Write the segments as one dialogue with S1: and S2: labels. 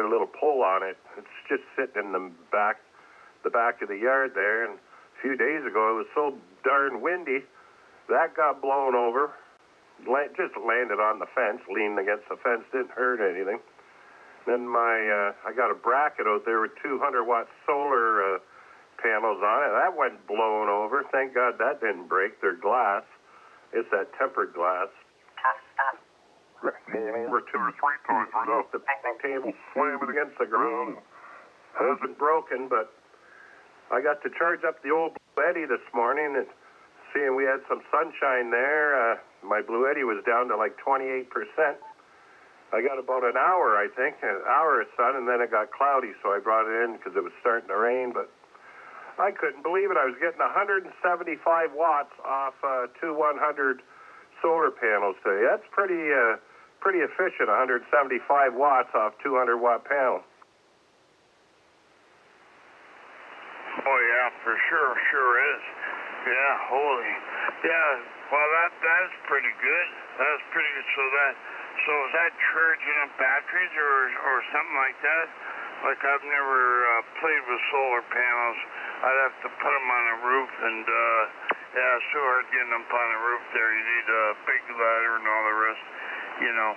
S1: a little pole on it. It's just sitting in the back of the yard there. And a few days ago, it was so darn windy, that got blown over. Just landed on the fence, leaned against the fence, didn't hurt anything. Then I got a bracket out there with 200-watt solar panels on it. That went blown over. Thank God that didn't break. They're glass. It's that tempered glass. Over 2 or 3 times right off the table, slamming against the ground. Hasn't broken, but I got to charge up the old Blue Eddy this morning, and seeing we had some sunshine there, my Blue Eddy was down to like 28%. I got about an hour, I think, an hour of sun, and then it got cloudy, so I brought it in because it was starting to rain, but I couldn't believe it. I was getting 175 watts off 2 100 solar panels today. That's pretty efficient, 175 watts off 200-watt panels.
S2: Oh, yeah, for sure. Sure is. Yeah, holy. Yeah, well, that is pretty good. That's pretty good. So is that charging up batteries or something like that? Like, I've never played with solar panels. I'd have to put them on a roof, and yeah, it's too hard getting them on the roof there. You need a big ladder and all the rest, you know.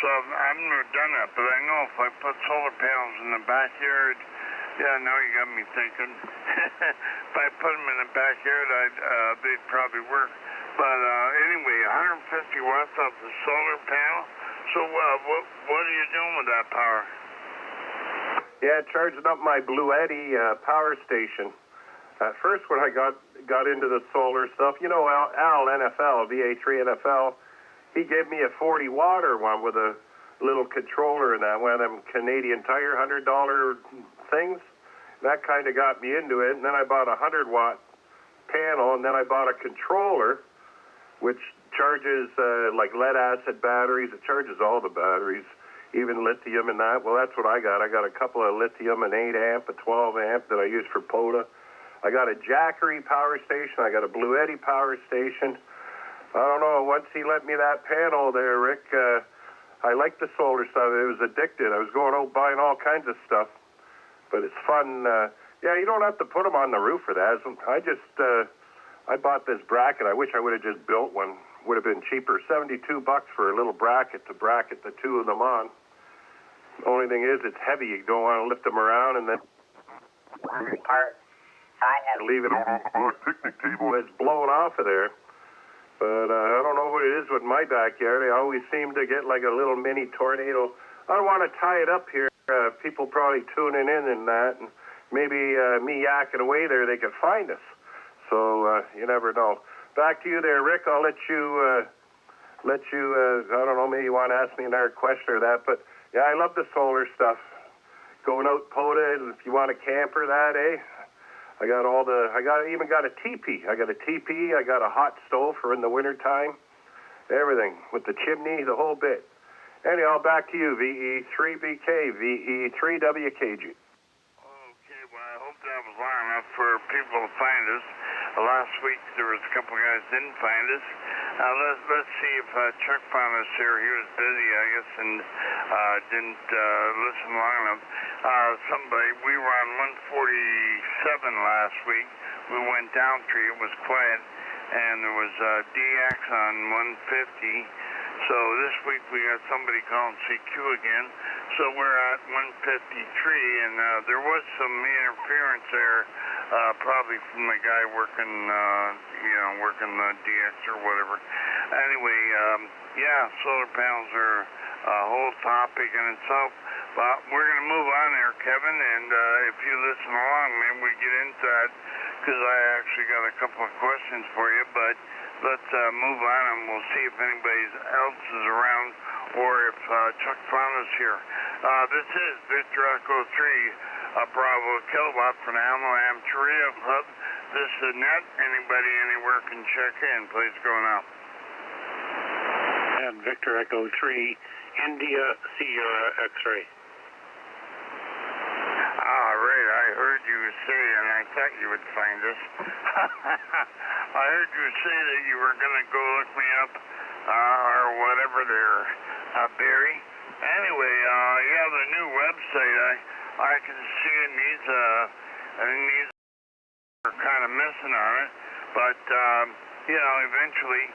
S2: So I've never done that, but I know if I put solar panels in the backyard, yeah, now you got me thinking. If I put them in the backyard, they'd probably work. But anyway, 150 watts off the solar panel. So what are you doing with that power?
S1: Yeah, charging up my Blue Eddy power station. At first, when I got into the solar stuff, you know, Al NFL, VA3CJZ, he gave me a 40-watter one with a little controller in that, one of them Canadian Tire $100 things. That kind of got me into it. And then I bought a 100-watt panel, and then I bought a controller, which charges like lead-acid batteries. It charges all the batteries, even lithium and that. Well, that's what I got. I got a couple of lithium, an 8-amp, a 12-amp that I use for POTA. I got a Jackery power station. I got a Blue Eddy power station. I don't know. Once he lent me that panel there, Rick, I liked the solar stuff. It was addicted. I was going out buying all kinds of stuff. But it's fun. Yeah, you don't have to put them on the roof for that. I bought this bracket. I wish I would have just built one. Would have been cheaper. $72 for a little bracket to bracket the two of them on. The only thing is, it's heavy. You don't want to lift them around and then leave it on a picnic table. It's blowing off of there. But I don't know what it is with my backyard. I always seem to get like a little mini tornado. I don't want to tie it up here. People probably tuning in and that, and maybe me yakking away there, they could find us. So you never know. Back to you there, Rick. I'll let you. I don't know. Maybe you want to ask me another question or that, but yeah, I love the solar stuff. Going out POTA, and if you want a camper, that I even got a teepee. I got a teepee. I got a hot stove for in the wintertime. Everything with the chimney, the whole bit. Anyhow, back to you, VE3BK, VE3WKG.
S2: Okay, well, I hope that was long enough for people to find us. Last week there was a couple of guys didn't find us. Let's see if Chuck found us here. He was busy, I guess, and didn't listen long enough. We were on 147 last week. We went down tree. It was quiet, and there was DX on 150. So this week we got somebody calling CQ again. So we're at 153, and there was some interference there, probably from the guy working, working the DX or whatever. Anyway, yeah, solar panels are a whole topic in itself. But we're going to move on there, Kevin, and if you listen along, maybe we get into that, because I actually got a couple of questions for you, but let's move on, and we'll see if anybody else is around, or if Chuck found us here. This is Victor Echo 3, Bravo Kilowatt for the Alma Amteria Club. This is net. Anybody anywhere can check in. Please go now.
S3: And Victor Echo 3, India Sierra X-ray.
S2: All right, I heard you say, and I thought you would find us. I heard you say that you were going to go look me up, or whatever there, Barry. Anyway, yeah, the new website, I can see it needs kind of missing on it, but you know, eventually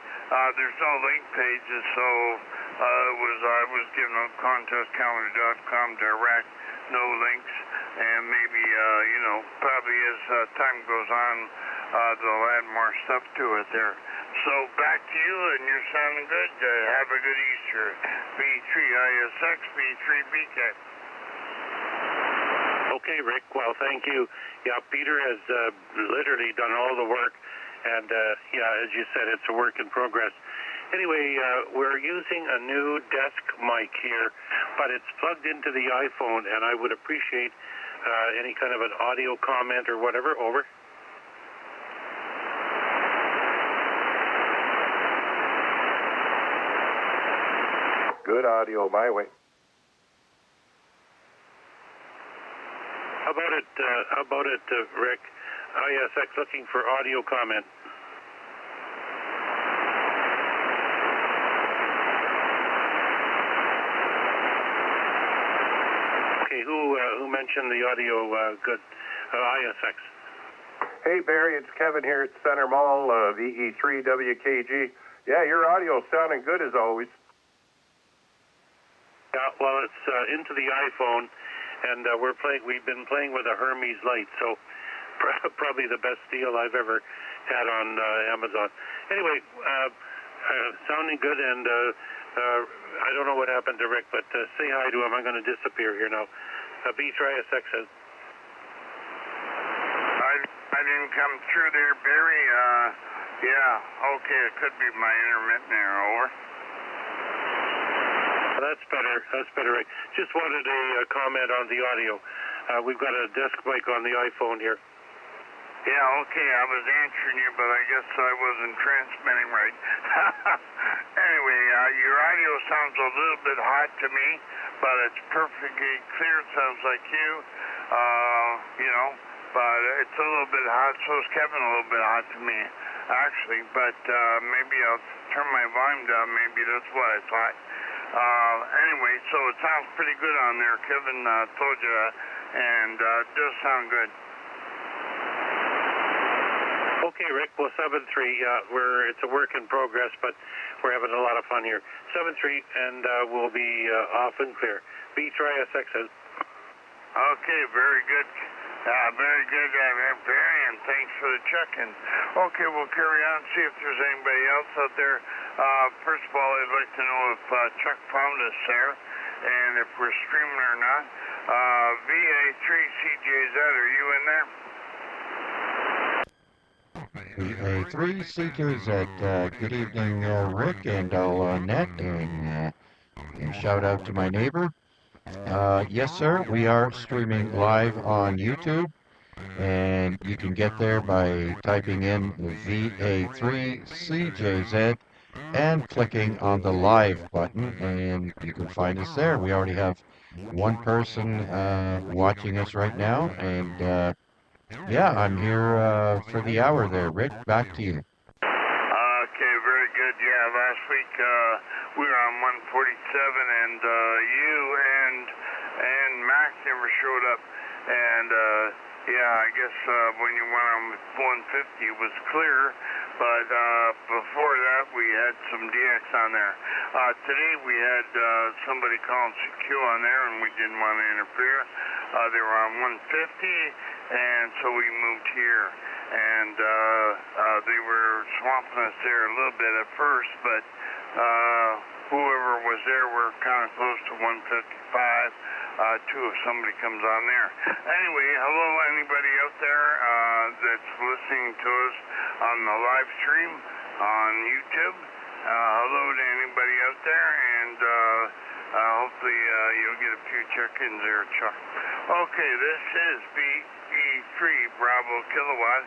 S2: there's no link pages, so I was given on contestcalendar.com direct, no links, and maybe you know, probably as time goes on, they'll add more stuff to it there. So back to you, and you're sounding good. Have a good Easter. V3ISX, V3BK.
S3: Okay, Rick. Well, thank you. Yeah, Peter has literally done all the work, and yeah, as you said, it's a work in progress. Anyway, we're using a new desk mic here, but it's plugged into the iPhone, and I would appreciate any kind of an audio comment or whatever. Over.
S1: Good audio my way.
S3: How about it, Rick? ISX looking for audio comment. Okay, who mentioned the audio? Good, ISX.
S1: Hey Barry, it's Kevin here at Center Mall, VE3WKG. Yeah, your audio's sounding good as always.
S3: Yeah, well, it's into the iPhone, and we've been playing with a Hermes light, so probably the best deal I've ever had on Amazon. Anyway, sounding good, and I don't know what happened to Rick, but say hi to him. I'm going to disappear here now. B3ISX says.
S2: I didn't come through there, Barry. Yeah, okay, it could be my intermittent there, over.
S3: That's better, Rick. Just wanted a comment on the audio. We've got a desk mic on the iPhone here.
S2: Yeah, okay, I was answering you, but I guess I wasn't transmitting right. Anyway, your audio sounds a little bit hot to me, but it's perfectly clear. It sounds like you, you know, but it's a little bit hot. So is Kevin a little bit hot to me, actually, but maybe I'll turn my volume down. Maybe that's why it's hot. Anyway, so it sounds pretty good on there. Kevin told you that, and it does sound good.
S3: Okay, Rick. Well, 7-3. It's a work in progress, but we're having a lot of fun here. 7-3, and we'll be off and clear. B3ISX says.
S2: Okay, very good. Very good, Barry, and thanks for the check-in. Okay, we'll carry on, see if there's anybody else out there. First of all, I'd like to know if Chuck found us there, and if we're streaming or not. VA3CJZ, are you in there?
S4: VA3CJZ, good evening, Rick and all Annette, and shout out to my neighbor. Yes, sir, we are streaming live on YouTube, and you can get there by typing in VA3CJZ and clicking on the live button, and you can find us there. We already have one person watching us right now, and yeah, I'm here for the hour there. Rick, back to you.
S2: Okay, very good. Yeah, last week we were on 147, and you and Mac never showed up. And yeah, I guess when you went on with 150, it was clear. But before that, we had some DX on there. Today we had somebody calling CQ on there, and we didn't want to interfere. They were on 150, and so we moved here. And they were swamping us there a little bit at first, but whoever was there were kind of close to 155 too, if somebody comes on there. Anyway, hello anybody out there that's listening to us on the live stream on YouTube. Hello to anybody out there, and hopefully you'll get a few check-ins there, Chuck. Okay, this is VE3 Bravo Kilowatt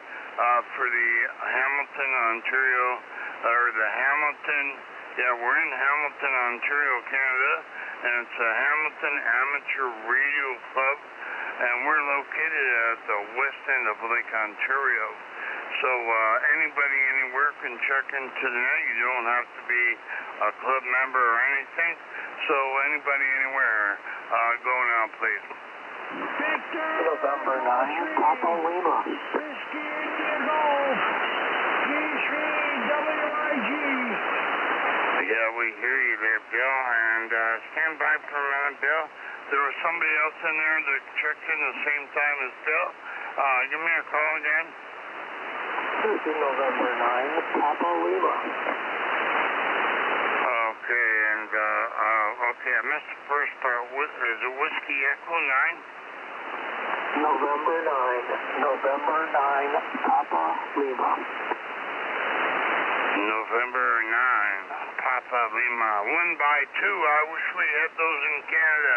S2: for the Hamilton, Ontario, or the Hamilton, yeah, we're in Hamilton, Ontario, Canada, and it's the Hamilton Amateur Radio Club, and we're located at the west end of Lake Ontario. So anybody anywhere can check into the net. You don't have to be a club member or anything. So anybody anywhere, go now, please.
S5: November 9, Papa Lima.
S6: Whiskey India Golf, V3WIG.
S2: Yeah, we hear you there, Bill, and stand by for a minute, Bill. There was somebody else in there that checked in the same time as Bill. Give me a call again.
S5: This is November 9, Papa Lima.
S2: Okay, and, okay, I missed the first part. Is it Whiskey Echo 9?
S5: November 9, Papa Lima.
S2: November 9, Papa Lima. 1x2. I wish we had those in Canada.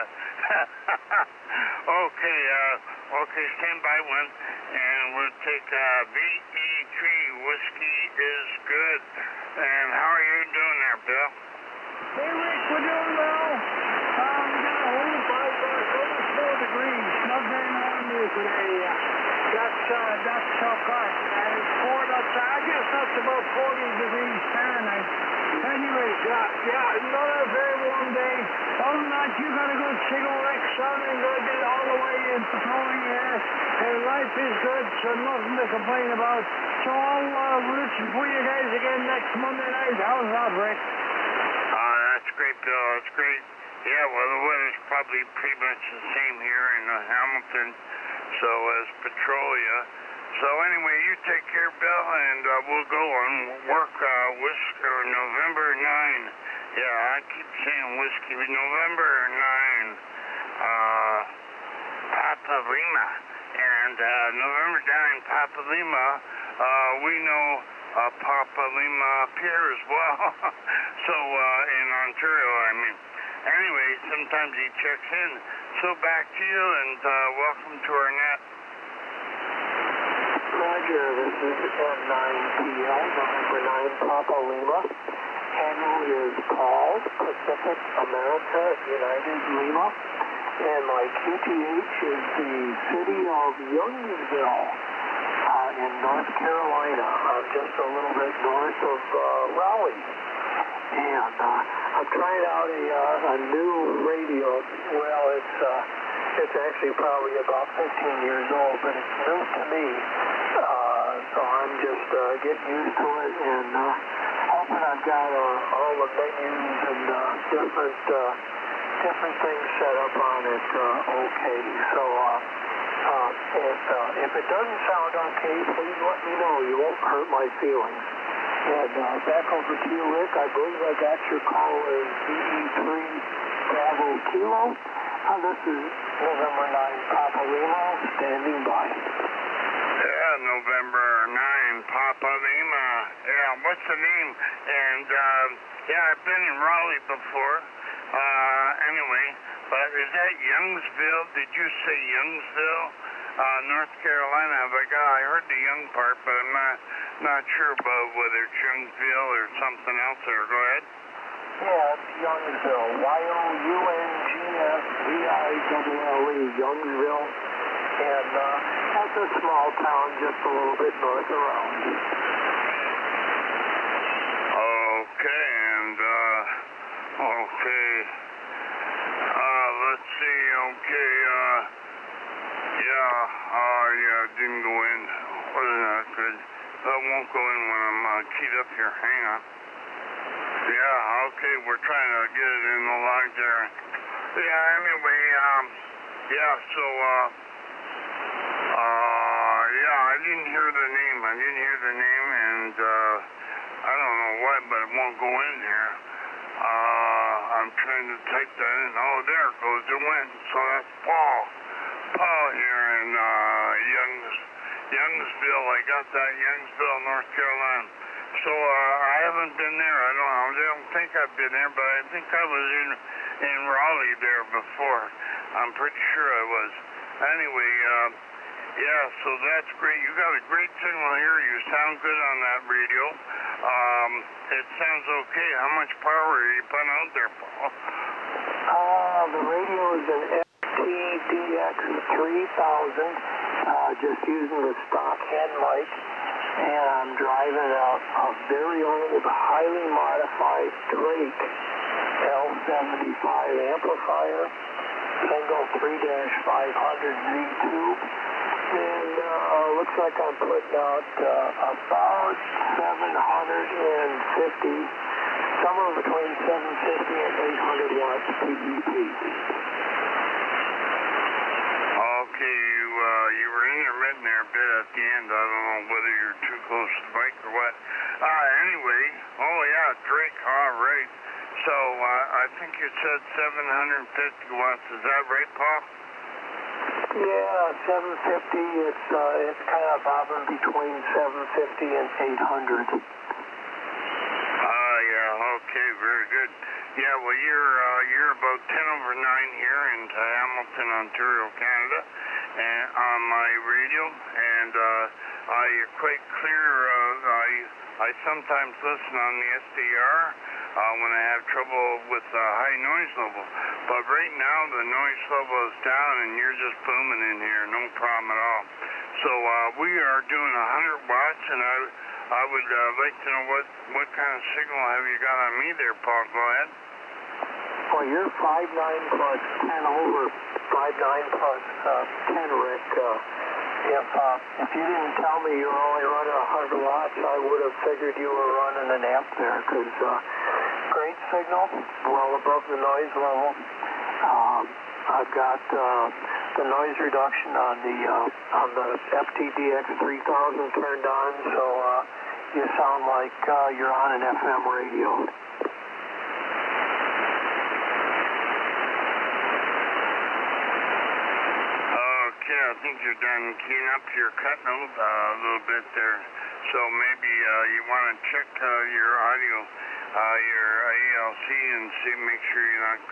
S2: Okay, okay, stand by one, and we'll take VA3 Whiskey is good. And how are you doing there, Bill?
S6: Hey, Rick, we're doing well. We got a whole 4 degrees. Not very warm here today. That's so hot. It's cold outside. I guess that's about 40 degrees Fahrenheit. Anyways, yeah, another very warm day. Other than that, you got a good signal, Rick. Sounding good all the way in patrolling here. And life is good, so nothing to complain about. So I'll listen for you guys again next Monday night. How's that, Rick?
S2: That's great, Bill. That's great. Yeah, well, the weather's probably pretty much the same here in Hamilton, so as Petrolia. So anyway, you take care, Bill, and we'll go and work November 9. Yeah, I keep saying whiskey. November 9, Papa Lima. And November 9, Papa Lima, we know Papa Lima up here as well. So in Ontario, I mean. Anyway, sometimes he checks in. So back to you, and welcome to our net.
S5: Roger, this is N9PL, November 9, Papa Lima. Handle is called Pacific America United Lima. And my QTH is the city of Youngsville in North Carolina. I'm just a little bit north of Raleigh. And I'm trying out a new radio. Well, it's actually probably about 15 years old, but it's new to me. So I'm just getting used to it and hoping I've got all the menus and different things set up on it okay. So if it doesn't sound okay, please let me know. You won't hurt my feelings. And back over to you, Rick. I believe I got your call as VA3 Bravo Kilo. This is November 9, Papa Lima, standing by.
S2: Yeah, November 9, Papa Lima. Yeah, what's the name? And, yeah, I've been in Raleigh before. Anyway, but is that Youngsville? Did you say Youngsville? North Carolina. I heard the young part, but I'm not sure about whether it's Youngsville or something else there. Go ahead.
S5: Yeah, it's Youngsville. Youngsville, Youngsville. And that's a small town just a little bit north around.
S2: Okay, and, okay. Let's see, okay, yeah, it didn't go in. Wasn't that good? That won't go in when I'm keyed up here. Hang on. Yeah, okay, we're trying to get it in the log there. Yeah, anyway, yeah, so, yeah, I didn't hear the name. And, I don't know why, but it won't go in here. I'm trying to type that in. Oh, there it goes. It went. So that's Paul. Paul here in Youngsville. I got that, Youngsville, North Carolina. So I haven't been there. I don't think I've been there, but I think I was in Raleigh there before. I'm pretty sure I was. Anyway, yeah, so that's great. You got a great signal here. You sound good on that radio. It sounds okay. How much power are you putting out there, Paul?
S5: The radio is an FTDX 3000, just using the stock head mic. and I'm driving a very old, highly modified Drake L75 amplifier, single 3-500Z tube, and looks like I'm putting out about 750, somewhere between 750 and 800 watts PEP.
S2: Okay, you were intermittent there a bit at the end. I don't know whether you're too close to the mic or what. Anyway, oh yeah, Drake, all right. So I think you said 750 watts. Is that right, Paul?
S5: Yeah, 750. It's kind of bobbing between 750 and 800.
S2: Yeah, okay, very good. Yeah, well, you're about 10 over 9 here in Hamilton, Ontario, Canada, and on my radio, and you're quite clear. I sometimes listen on the SDR when I have trouble with high noise level, but right now the noise level is down, and you're just booming in here, no problem at all. So we are doing 100 watts, and I would like to know what kind of signal have you got on me there, Paul? Go ahead.
S5: Well, you're 5.9 plus 10 over, 5.9 plus 10, Rick. If you didn't tell me you were only running 100 watts, I would have figured you were running an amp there, because great signal, well above the noise level. I've got the noise reduction on the FTDX 3000 turned on, so you sound like you're on an FM radio.
S2: Okay, I think you're done keying up. You're cutting out a little bit there, so maybe you want to check your audio, your ALC, and make sure you're not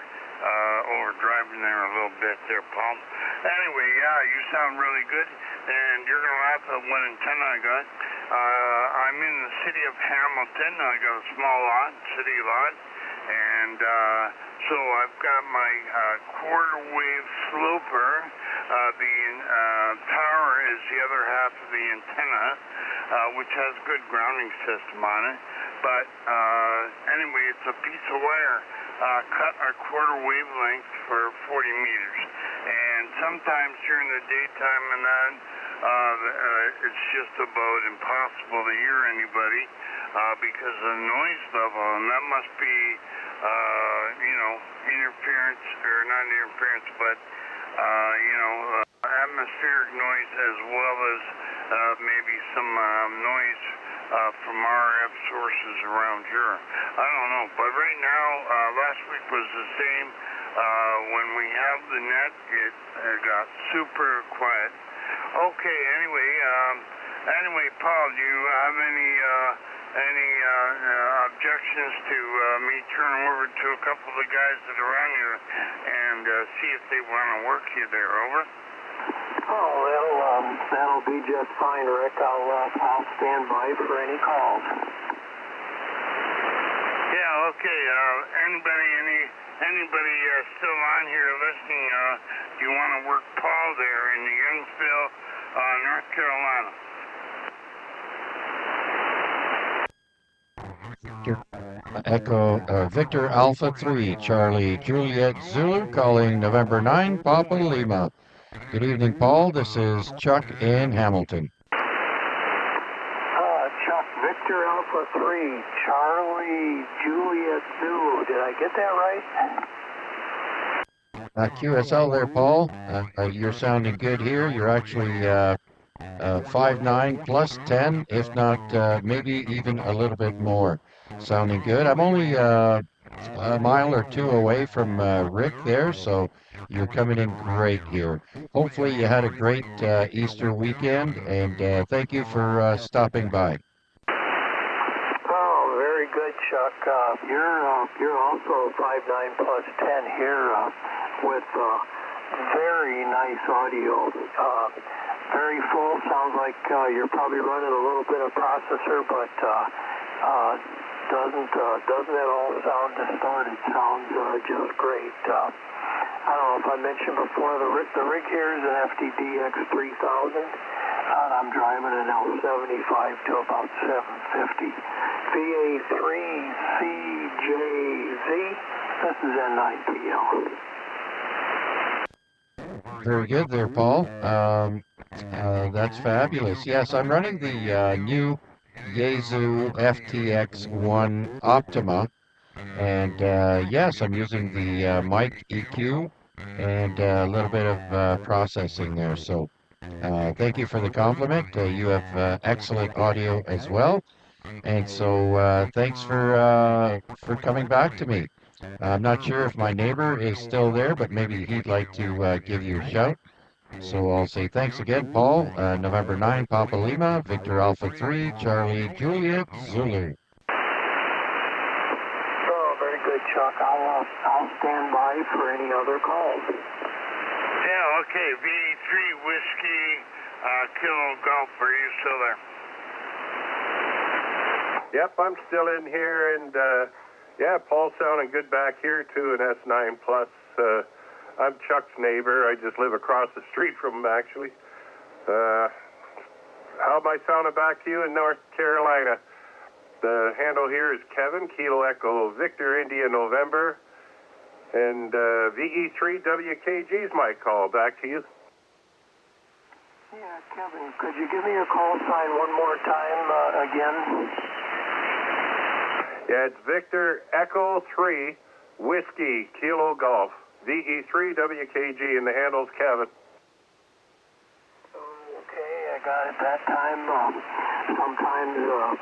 S2: overdriving there a little bit there, Paul. Anyway, yeah, you sound really good, and you're going to laugh at one antenna I got. I'm in the city of Hamilton. I got a small lot, city lot, and so I've got my quarter wave sloper. The tower is the other half of the antenna, which has good grounding system on it. But anyway, it's a piece of wire cut a quarter wavelength for 40 meters. And sometimes during the daytime and that, it's just about impossible to hear anybody because of the noise level. And that must be, interference, or not interference, but, atmospheric noise as well as maybe some noise from RF sources around here. I don't know, but right now, last week was the same. When we have the net, it got super quiet. Okay, anyway, Paul, do you have any objections to me turning over to a couple of the guys that are on here and see if they want to work you there? Over.
S5: Oh, that'll be just fine, Rick. I'll stand by for any calls.
S2: Yeah, okay. Anybody still on here listening? Do you want to work Paul there in the Youngsville, North Carolina?
S4: Echo Victor Alpha 3, Charlie Juliet Zulu, calling November 9, Papa Lima. Good evening, Paul. This is Chuck in Hamilton.
S5: Chuck, Victor Alpha 3, Charlie Juliet Zulu. Did I get that right?
S4: QSL there, Paul. You're sounding good here. You're actually 5.9 plus 10, if not maybe even a little bit more. Sounding good. I'm only a mile or two away from Rick there, so you're coming in great here. Hopefully you had a great Easter weekend, and thank you for stopping by.
S5: Oh, very good, Chuck. You're also 5.9 plus 10 here with very nice audio. Very full. Sounds like you're probably running a little bit of processor, but doesn't at all sound distorted. Sounds just great. I don't know if I mentioned before, the rig here is an FTDX 3000. I'm driving an L75 to about 750. VA3CJZ. This is N9PL.
S4: Very good there, Paul. That's fabulous. Yes, I'm running the new Yaesu FTX1 Optima, and yes, I'm using the mic EQ and a little bit of processing there. So thank you for the compliment. You have excellent audio as well, and so thanks for coming back to me. I'm not sure if my neighbor is still there, but maybe he'd like to give you a shout. So I'll say thanks again, Paul. November 9, Papa Lima, Victor Alpha 3, Charlie Juliet, Zulu.
S5: Oh, very good, Chuck. I'll stand by for any other calls.
S2: Yeah, okay. VA3 Whiskey, Kilo Golf, are you still there?
S1: Yep, I'm still in here, and yeah, Paul's sounding good back here too, an S9 Plus. I'm Chuck's neighbor. I just live across the street from him, actually. How am I sounding back to you in North Carolina? The handle here is Kevin, Kilo Echo Victor India November, and VE3WKG's my call. Back to you.
S5: Yeah, Kevin, could you give me your call sign one more time again?
S1: Yeah, it's Victor Echo 3 Whiskey Kilo Golf. VE3WKG, and the handle's Kevin.
S5: Okay, I got it that time. Sometimes the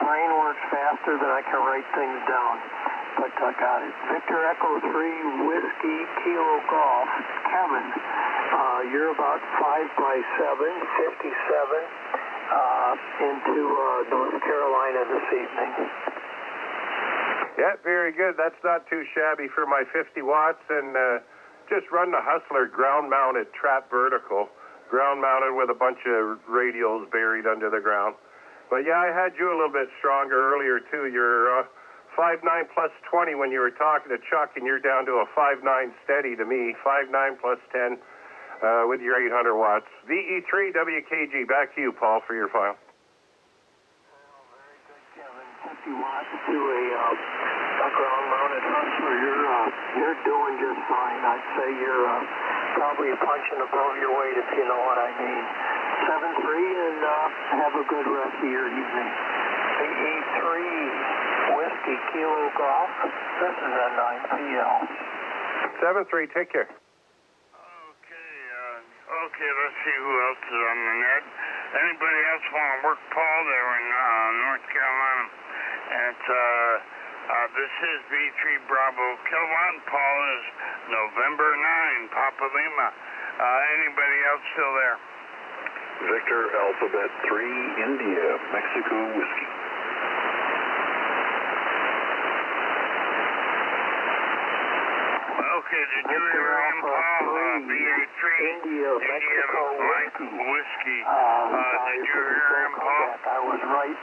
S5: brain works faster than I can write things down. But I got it. Victor Echo 3 Whiskey Kilo Golf. Kevin, you're about 5x7, 57 into North Carolina this evening.
S1: Yeah, very good. That's not too shabby for my 50 watts, and just run the Hustler ground-mounted trap vertical, ground-mounted with a bunch of radials buried under the ground. But yeah, I had you a little bit stronger earlier too. You're 5.9 plus 20 when you were talking to Chuck, and you're down to a 5.9 steady to me, 5.9 plus 10 with your 800 watts. VE3WKG, back to you, Paul, for your file.
S5: Well, very good, Kevin. 50 watts to a ground-mounted Hustler. You're doing just fine. I'd say you're probably punching above your weight, if you know what I mean. 7-3, and have a good rest of your evening. VE3 Whiskey Kilo Golf. This is a 9PL.
S1: 7-3, take care.
S2: Okay, let's see who else is on the net. Anybody else want to work Paul there in North Carolina? And this is V3 Bravo Kilowatt. Paul is November 9, Papa Lima. Anybody else still there?
S7: Victor Alphabet 3 India Mexico Whiskey.
S2: Okay, did you hear him, Paul? VA3 India Mexico Whiskey. Did you hear him, Paul?
S5: I was right.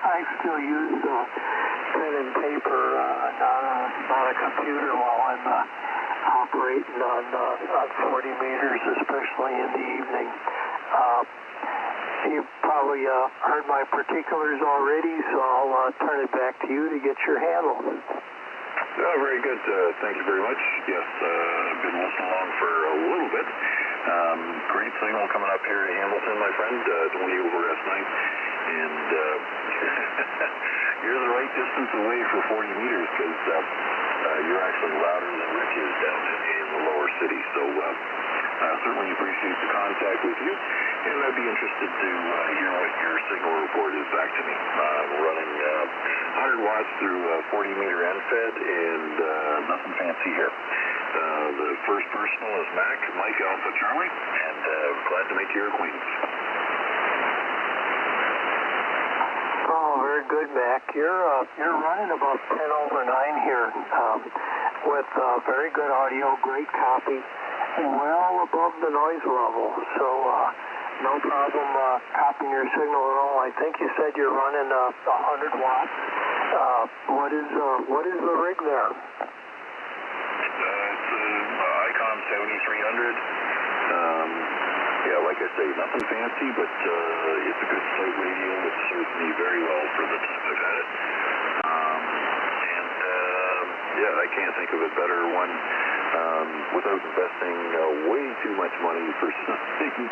S5: I still use pen and paper, not a computer while I'm operating on 40 meters, especially in the evening. You probably heard my particulars already, so I'll turn it back to you to get your handle.
S7: Very good. Thank you very much. Yes, I've been listening along for a little bit. Great signal coming up here to Hamilton, my friend. 20 over S9. And you're the right distance away for 40 meters because you're actually louder than Rich is down in the lower city. So certainly appreciate the contact with you. And I'd be interested to hear what your signal report is back to me. We're running 100 watts through 40-meter end-fed, and nothing fancy here. The first personal is Mike Alpha Charlie, and glad to make your acquaintance.
S5: Oh, very good, Mac. You're running about 10 over 9 here with very good audio, great copy, well above the noise level. So no problem copying your signal at all. I think you said you're running 100 watts. What is the rig there?
S7: It's an Icon 7300. yeah, like I say, nothing fancy, but it's a good flight radio. It served me very well for the time I've had it. Yeah, I can't think of a better one without investing way too much money for something.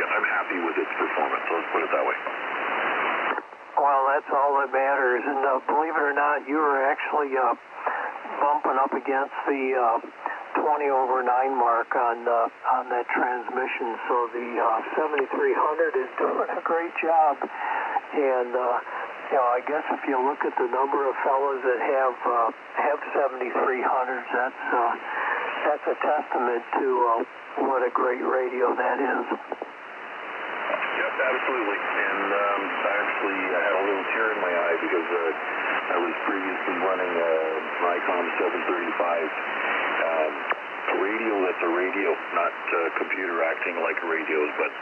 S7: I'm happy with its performance, so let's put it that way.
S5: Well, that's all that matters. And believe it or not, you were actually bumping up against the 20/9 mark on that transmission. So the 7300 is doing a great job. And you know, I guess if you look at the number of fellows that have 7300s, that's a testament to what a great radio that is.
S7: Yes, absolutely. And I had a little tear in my eye because I was previously running a Nikon 735, a radio that's a radio, not computer acting like radios. But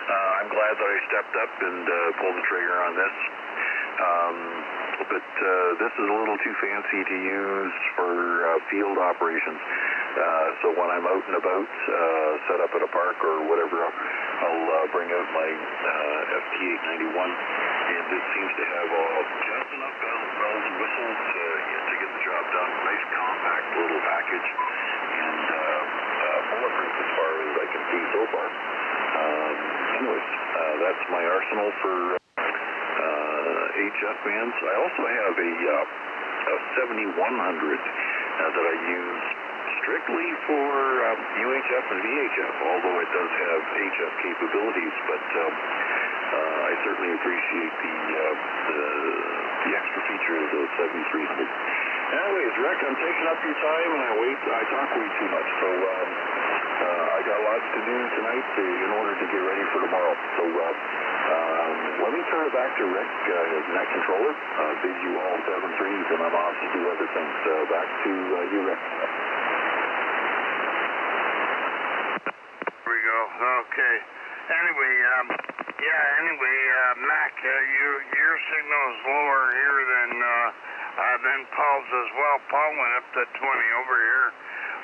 S7: I'm glad that I stepped up and pulled the trigger on this. But this is a little too fancy to use for field operations. So when I'm out and about, set up at a park or whatever, I'll bring out my FT891, and this seems to have just enough bells and whistles to get the job done. Nice compact little package, and bulletproof as far as I can see so far. Anyways, that's my arsenal for HF bands. I also have a 7100 that I use strictly for UHF and VHF, although it does have HF capabilities, but I certainly appreciate the extra features of 7300. Anyways, Rick, I'm taking up your time, and I talk way too much, so I got lots to do tonight in order to get ready for tomorrow. So let me turn it back to Rick, net controller. Bid you all 7-3s, and I'm off to do other things. Back to you, Rick.
S2: There we go. Okay. Anyway, Mac, your signal is lower here than Paul's as well. Paul went up to 20 over here.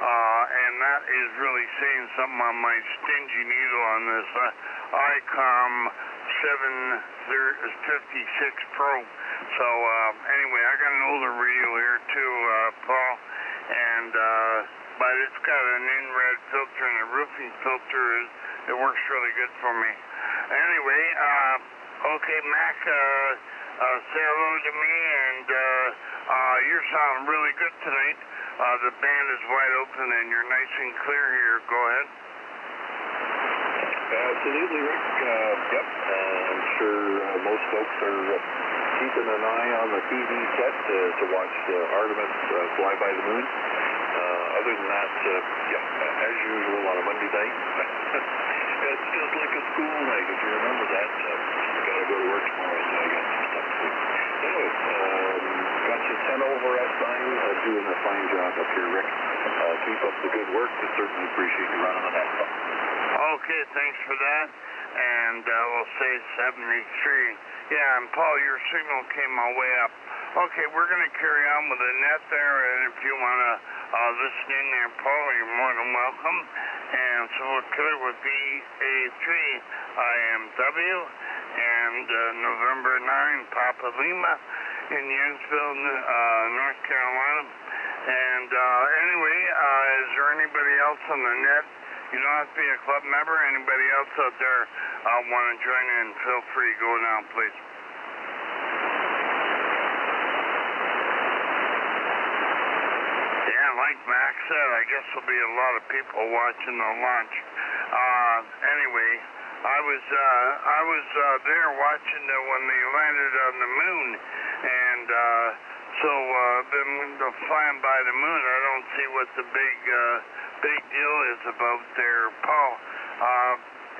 S2: And that is really saying something on my stingy needle on this ICOM 756 Pro. So anyway, I got an older radio here too, Paul, and but it's got an infrared filter and a roofing filter. It works really good for me. Anyway, okay, Mac, say hello to me, and you're sounding really good tonight. The band is wide open and you're nice and clear here. Go ahead.
S7: Absolutely, Rick. Yep. I'm sure most folks are keeping an eye on the TV set to watch Artemis fly by the moon. Other than that, as usual on a Monday night, it's just like a school night, if you remember that. I got to go to work tomorrow, so I got some stuff to do. Anyway, got you 10 over at sign. Doing a fine job up here, Rick. Keep up the good work. I certainly appreciate you running on that stuff.
S2: Okay, thanks for that. And we'll say 73. Yeah, and Paul, your signal came all way up. Okay, we're going to carry on with the net there, and if you want to listen in there, Paul, you're more than welcome. And so we'll clear with VA3CJZ and November 9, Papa Lima in Youngsville, North Carolina. And anyway, is there anybody else on the net? You don't have to be a club member. Anybody else out there want to join in, feel free. Go now, please. Yeah, like Max said, I guess there'll be a lot of people watching the launch. Anyway, I was there watching when they landed on the moon, and so then flying by the moon, I don't see what the big deal is about there, Paul.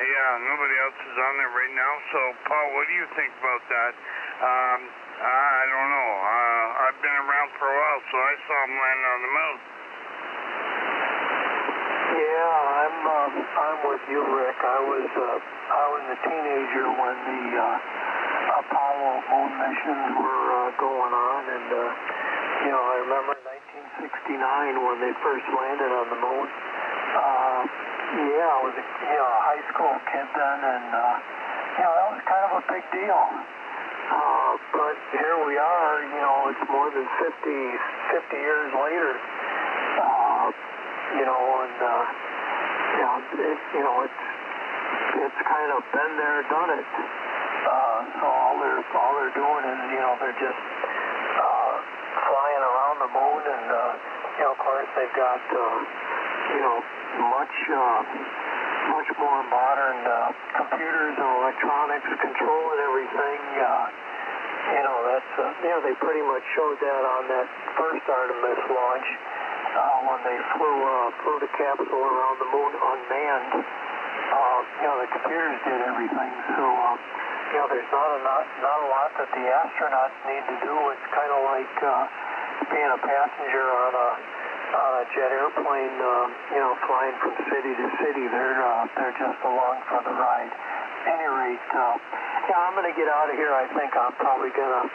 S2: Yeah, nobody else is on there right now. So, Paul, what do you think about that? I don't know. I've been around for a while, so I saw him land on the moon.
S5: Yeah, I'm with you, Rick. I was a teenager when the Apollo moon missions were going on, and I remember 1969 when they first landed on the moon. Yeah, I was a high school kid then, and that was kind of a big deal. But here we are, it's more than 50 years later, it's kind of been there, done it. So all they're doing is, they're just flying around the moon, and of course they've got much more modern computers and electronics controlling everything. They pretty much showed that on that first Artemis launch when they flew the capsule around the moon unmanned. The computers did everything. So there's not a lot that the astronauts need to do. It's kind of like being a passenger on a jet airplane, flying from city to city. They're just along for the ride. At any rate, I'm going to get out of here. I think I'm probably gonna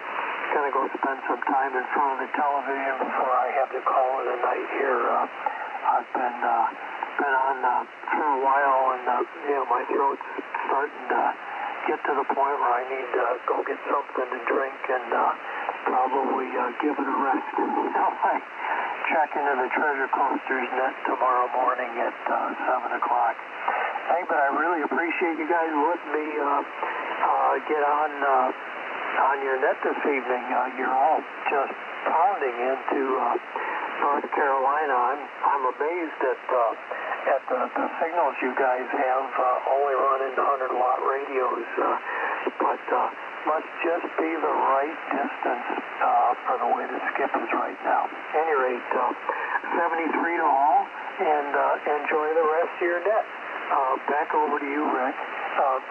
S5: go spend some time in front of the television before I have to call it a night here. I've been on for a while, and my throat's starting to get to the point where I need to go get something to drink and probably give it a rest. I check into the Treasure Coasters net tomorrow morning at 7 o'clock. Hey, but I really appreciate you guys letting me get on your net this evening. You're all just pounding into North Carolina. I'm amazed at the signals you guys have, only running 100-watt radios, but must just be the right distance for the way the skip is right now. At any rate, 73 to all, and enjoy the rest of your net. Back over to you, Rick.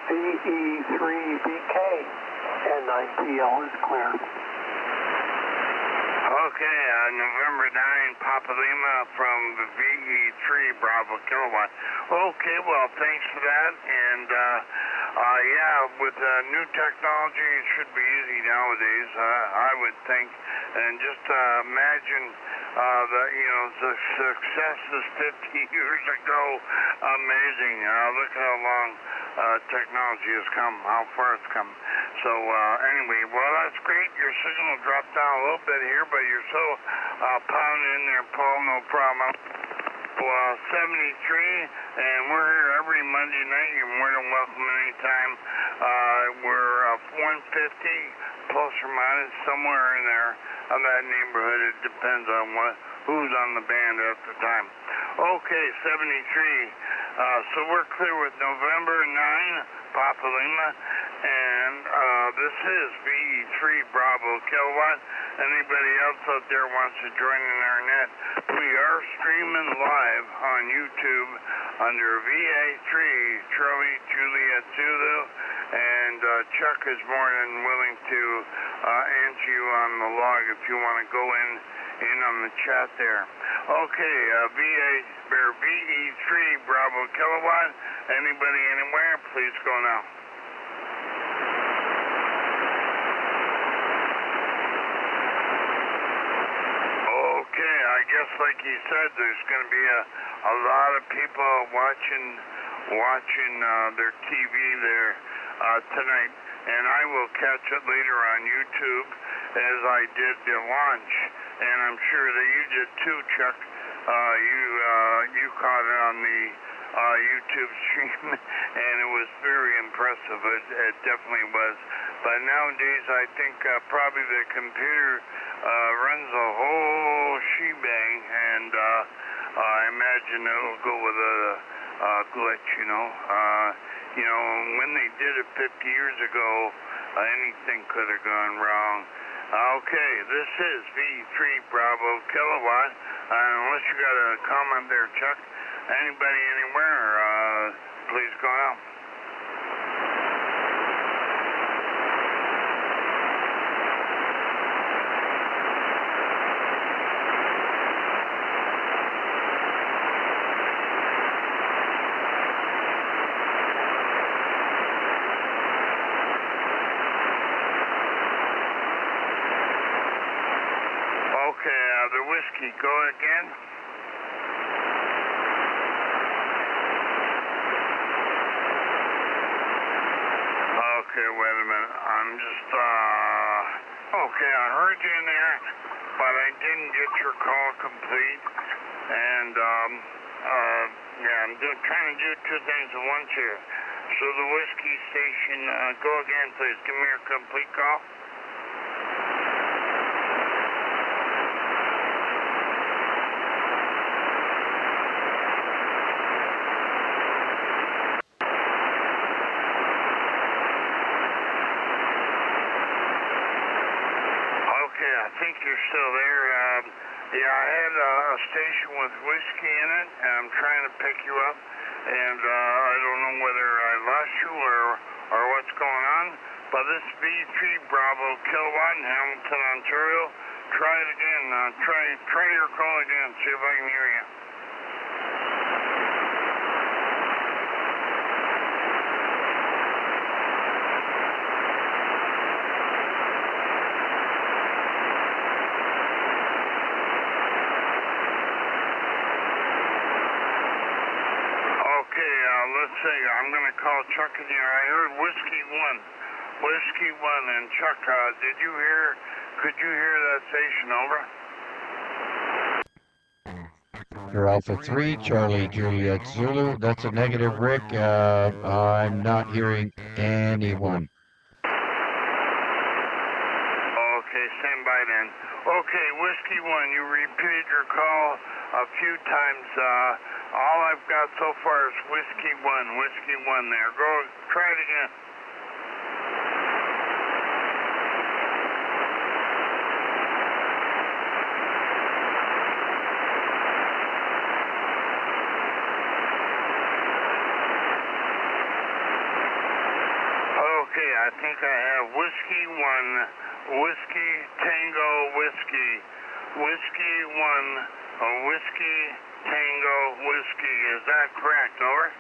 S5: VE3BK and 9PL is clear.
S2: Okay, November 9, Papa Lima from the VE3 Bravo Kilowatt. Okay, well, thanks for that. And, with new technology, it should be easy nowadays, I would think. And just imagine the successes 50 years ago. Amazing. Look how long technology has come, how far it's come. So anyway, well, that's great. Your signal dropped down a little bit here, but you're so pounding in there, Paul, no problem. 73, and we're here every Monday night. You're more than welcome anytime. We're 150 plus or minus, somewhere in there of that neighborhood. It depends on who's on the band at the time. Okay, 73. So we're clear with November 9, Papa Lima, and this is VE3 Bravo Kilowatt. Anybody else out there wants to join in our net, we are streaming live on YouTube under VA3 Charlie Juliet Zulu, and Chuck is more than willing to answer you on the log if you want to go in on the chat there. Okay, VE3 Bravo Kilowatt. Anybody anywhere, please go now. Okay, I guess like you said, there's going to be a lot of people watching their TV there tonight, and I will catch it later on YouTube as I did the launch, and I'm sure that you did too, Chuck. You caught it on the YouTube stream, and it was very impressive. It definitely was. But nowadays, I think probably the computer runs a whole shebang, and I imagine it'll go with a glitch, when they did it 50 years ago, anything could have gone wrong. Okay, this is V3 Bravo Kilowatt. Unless you got a comment there, Chuck. Anybody anywhere, please go out. Okay, the whiskey, go again. Okay, wait a minute. I'm just, okay, I heard you in there, but I didn't get your call complete. And, yeah, I'm trying to do two things at once here. So the whiskey station, go again, please. Give me your complete call. Okay, I think you're still there. Yeah, I had a station with whiskey in it, and I'm trying to pick you up, and I don't know whether I lost you or what's going on, but this V3 Bravo Kilowatt in Hamilton, Ontario, try it again. Try your call again, see if I can hear you. Let's see, I'm going to call Chuck in here. I heard Whiskey 1, and Chuck, could you hear that station, over?
S4: For Alpha 3, Charlie Juliet Zulu, that's a negative, Rick. I'm not hearing anyone.
S2: Okay, stand by then. Okay, Whiskey 1, you repeated your call a few times. All I've got so far is Whiskey 1 there. Go, try it again. Okay, I think I have Whiskey 1, Whiskey Tango Whiskey. Whiskey 1, Whiskey Tango Whiskey. Is that correct, over?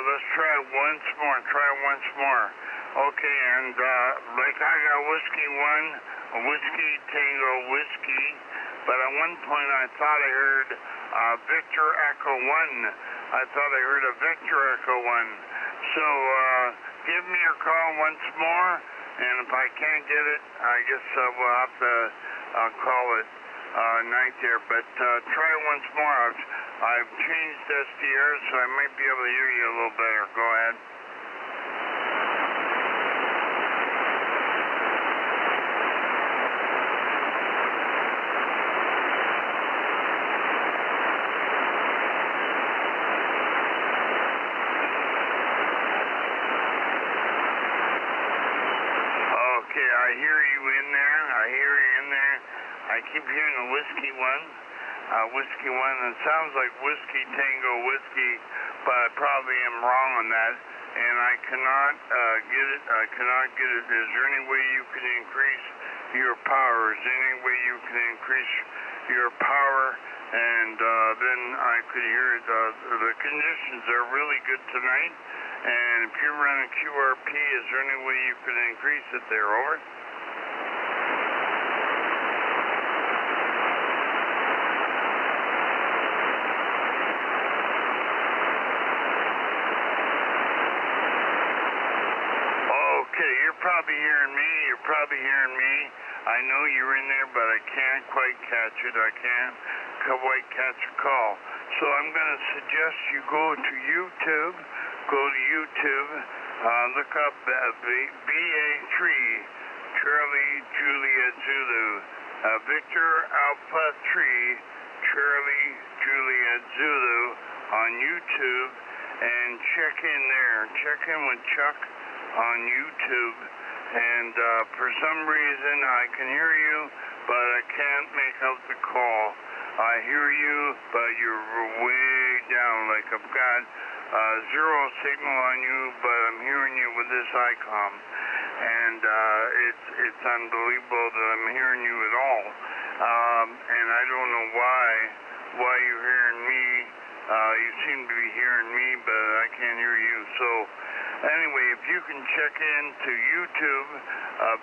S2: Let's try it once more. Okay, and like I got Whiskey 1, Whiskey Tango Whiskey, but at one point I thought I heard Victor Echo 1. I thought I heard a Victor Echo 1. So give me your call once more, and if I can't get it, I guess we'll have to call it night there. But try it once more. I've changed SDR, so I might be able to hear you a little better. Go ahead. Okay, I hear you in there. I keep hearing a Whiskey 1. Whiskey 1, and it sounds like Whiskey Tango Whiskey, but I probably am wrong on that, and I cannot get it. Is there any way you can increase your power? Is there any way you can increase your power? And then I could hear it. The conditions are really good tonight, and if you're running QRP, is there any way you could increase it there, over? You're probably hearing me. I know you're in there, but I can't quite catch it. I can't quite catch a call. So I'm going to suggest you go to YouTube. Look up VA3 Charlie Juliet Zulu. Victor Alpha 3 Charlie Juliet Zulu on YouTube, and check in there. Check in with Chuck on YouTube, and for some reason I can hear you, but I can't make out the call. I hear you, but you're way down. Like I've got zero signal on you, but I'm hearing you with this ICOM, and it's unbelievable that I'm hearing you at all. And I don't know why you're hearing me. You seem to be hearing me, but I can't hear you. So anyway, if you can check in to YouTube,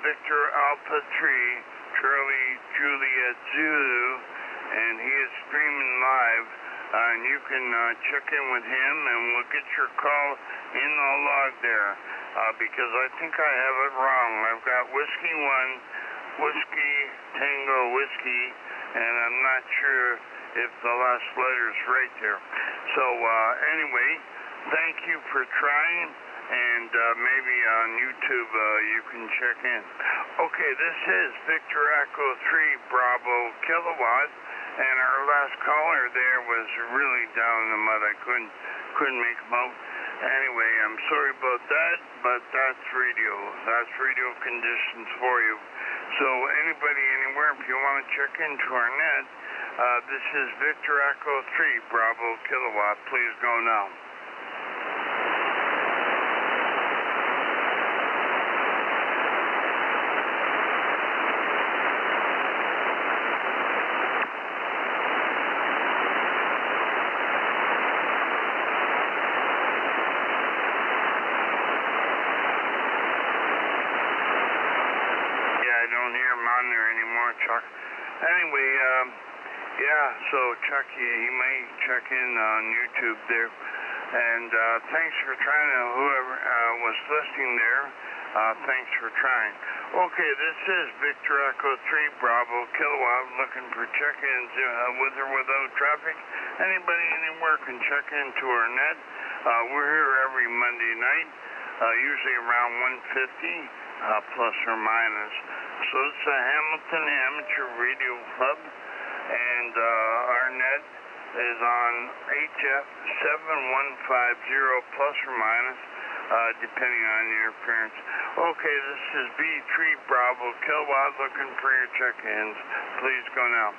S2: Victor Alpha 3, Charlie Juliet Zulu, and he is streaming live. And you can check in with him, and we'll get your call in the log there, because I think I have it wrong. I've got Whiskey 1, Whiskey, Tango, Whiskey, and I'm not sure if the last letter's right there. So anyway, thank you for trying, and maybe on YouTube you can check in. Okay, this is Victor Echo 3 Bravo Kilowatt. And our last caller there was really down in the mud. I couldn't make him out. Anyway, I'm sorry about that, but that's radio. That's radio conditions for you. So anybody, anywhere, if you want to check into our net, this is Victor Echo 3 Bravo Kilowatt. Please go now. Chuck. Anyway, yeah, so Chuck, he may check in on YouTube there. And thanks for trying to, whoever was listening there, thanks for trying. Okay, this is Victor Echo 3 Bravo Kilowatt looking for check-ins with or without traffic. Anybody anywhere can check into our net. We're here every Monday night, usually around 1:50, plus or minus. So it's the Hamilton Amateur Radio Club, and our net is on HF 7150 plus or minus, depending on your interference. Okay, this is V3 Bravo Kilowatt looking for your check-ins. Please go now.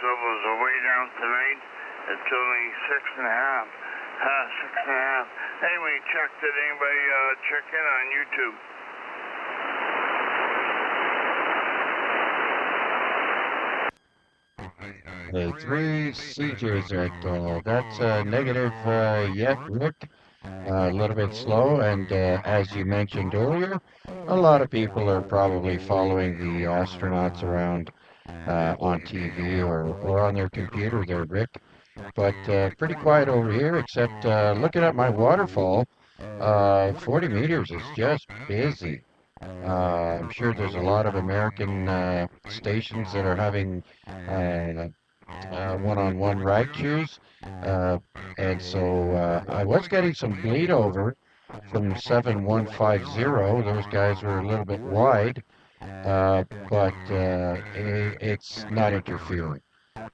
S2: Levels are way down tonight. It's only 6.5. 6.5. Anyway, Chuck, did anybody check in on YouTube?
S4: VA3CJZ, that's negative yet, Rick. A little bit slow, and as you mentioned earlier, a lot of people are probably following the astronauts around on TV or on their computer there, Rick. But pretty quiet over here, except looking at my waterfall, 40 meters is just busy. I'm sure there's a lot of American stations that are having one-on-one ride cheers, and so I was getting some bleed over from 7150. Those guys were a little bit wide, but it's not interfering.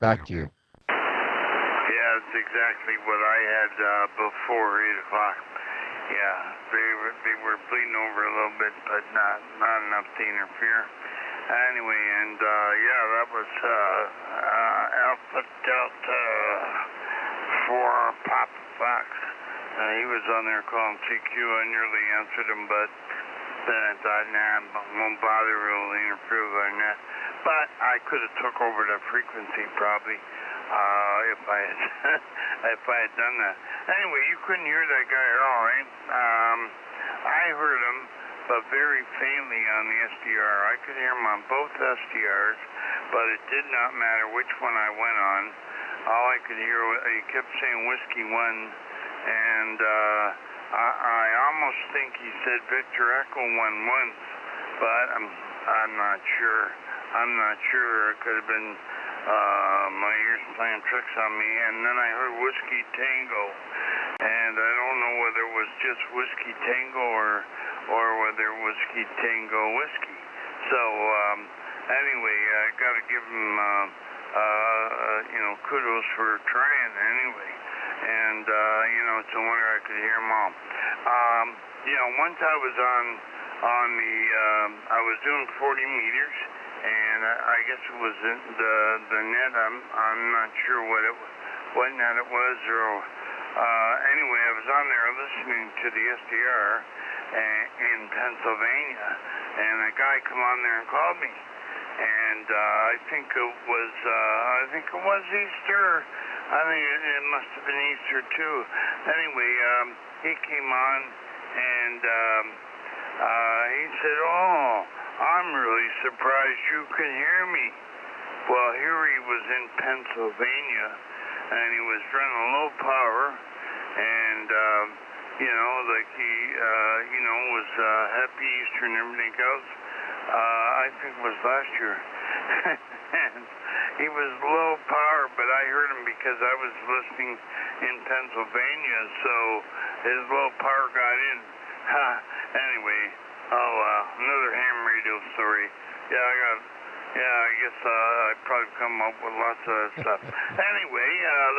S4: Back to you.
S2: Yeah, that's exactly what I had before 8 o'clock. Yeah, they were bleeding over a little bit, but not enough to interfere. Anyway, and yeah, that was Alpha Delta 4 Papa Fox. He was on there calling TQ. I nearly answered him, but then I thought, nah, won't bother, really interfere with our net. But I could have took over the frequency probably if I had done that. Anyway, you couldn't hear that guy at all, right? I heard him, but very faintly on the SDR. I could hear him on both SDRs, but it did not matter which one I went on. All I could hear was he kept saying Whiskey 1, and I almost think he said Victor Echo 1 once, but I'm not sure. I'm not sure. It could have been my ears playing tricks on me. And then I heard Whiskey Tango, and I don't know whether it was just Whiskey Tango or whether it was Whiskey Tango Whiskey. So anyway, I got to give him kudos for trying anyway. And it's a wonder I could hear them all. Once I was on the I was doing 40 meters, and I guess it was the net. I'm not sure what net it was, or anyway, I was on there listening to the SDR in Pennsylvania, and a guy come on there and called me, and I think it was Easter. I think it must have been Easter too. Anyway, he came on and he said, "Oh, I'm really surprised you can hear me." Well, here he was in Pennsylvania, and he was running low power, and like he was Happy Easter and everything else. I think it was last year. And he was low power, but I heard him because I was listening in Pennsylvania, so his low power got in. Anyway, another ham radio story. I guess I'd probably come up with lots of that stuff. Anyway,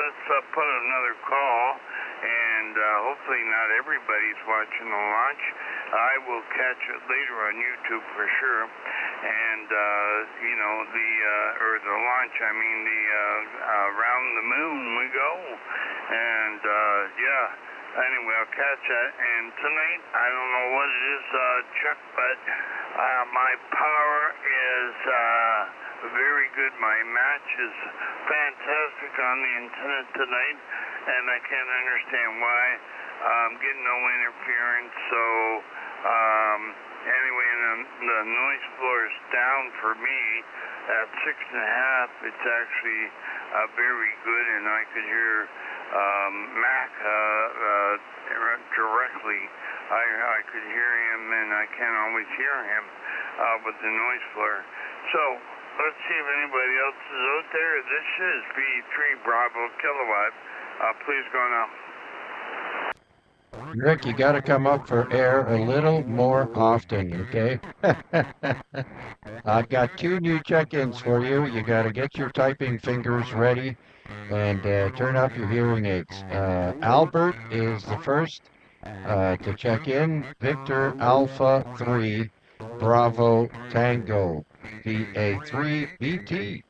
S2: let's put another call, and hopefully not everybody's watching the launch. I will catch it later on YouTube for sure. And the launch, I mean the around the moon we go. And anyway, I'll catch that. And tonight, I don't know what it is, Chuck, but my power is very good. My match is fantastic on the antenna tonight, and I can't understand why. I'm getting no interference, so anyway, the noise floor is down for me at 6.5. It's actually very good, and I could hear Mac directly. I could hear him, and I can't always hear him with the noise floor. So let's see if anybody else is out there. This is VA3 Bravo Kilowatt. Please go now.
S4: Rick, you got to come up for air a little more often, okay? I've got 2 new check-ins for you. You got to get your typing fingers ready and turn off your hearing aids. Albert is the first to check in. Victor Alpha 3 Bravo Tango VA3 BT.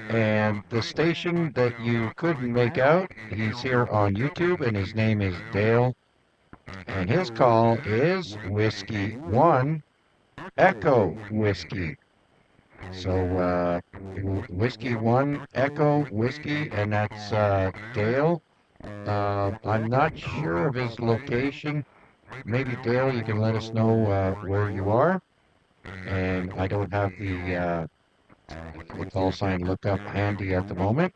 S4: And the station that you couldn't make out, he's here on YouTube, and his name is Dale. And his call is Whiskey 1 Echo Whiskey. So Whiskey 1 Echo Whiskey, and that's Dale. I'm not sure of his location. Maybe, Dale, you can let us know where you are. And I don't have the call sign lookup handy at the moment.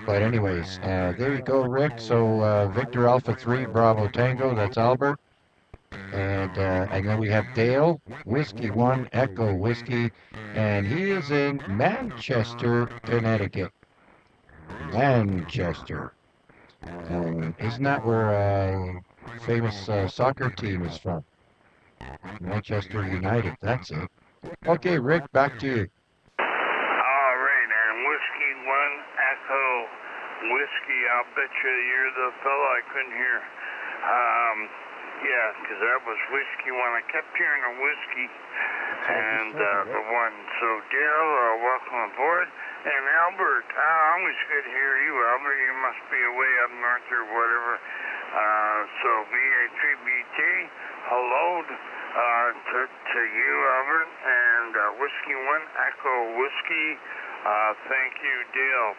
S4: But anyways, there you go, Rick. So Victor Alpha 3 Bravo Tango, that's Albert. And then we have Dale, Whiskey 1 Echo Whiskey, and he is in Manchester, Connecticut. Manchester. Isn't that where famous soccer team is from? Manchester United, that's it. Okay, Rick, back to you.
S2: All right, and Whiskey 1 Echo Whiskey, I'll bet you're the fellow I couldn't hear. Yeah, because that was Whiskey 1. I kept hearing a whiskey and the 1. So, Dale, welcome aboard. And Albert, I always good to hear you, Albert. You must be away up north or whatever. So, VA3BT, hello to you, Albert. And Whiskey 1 Echo Whiskey, thank you, Dale,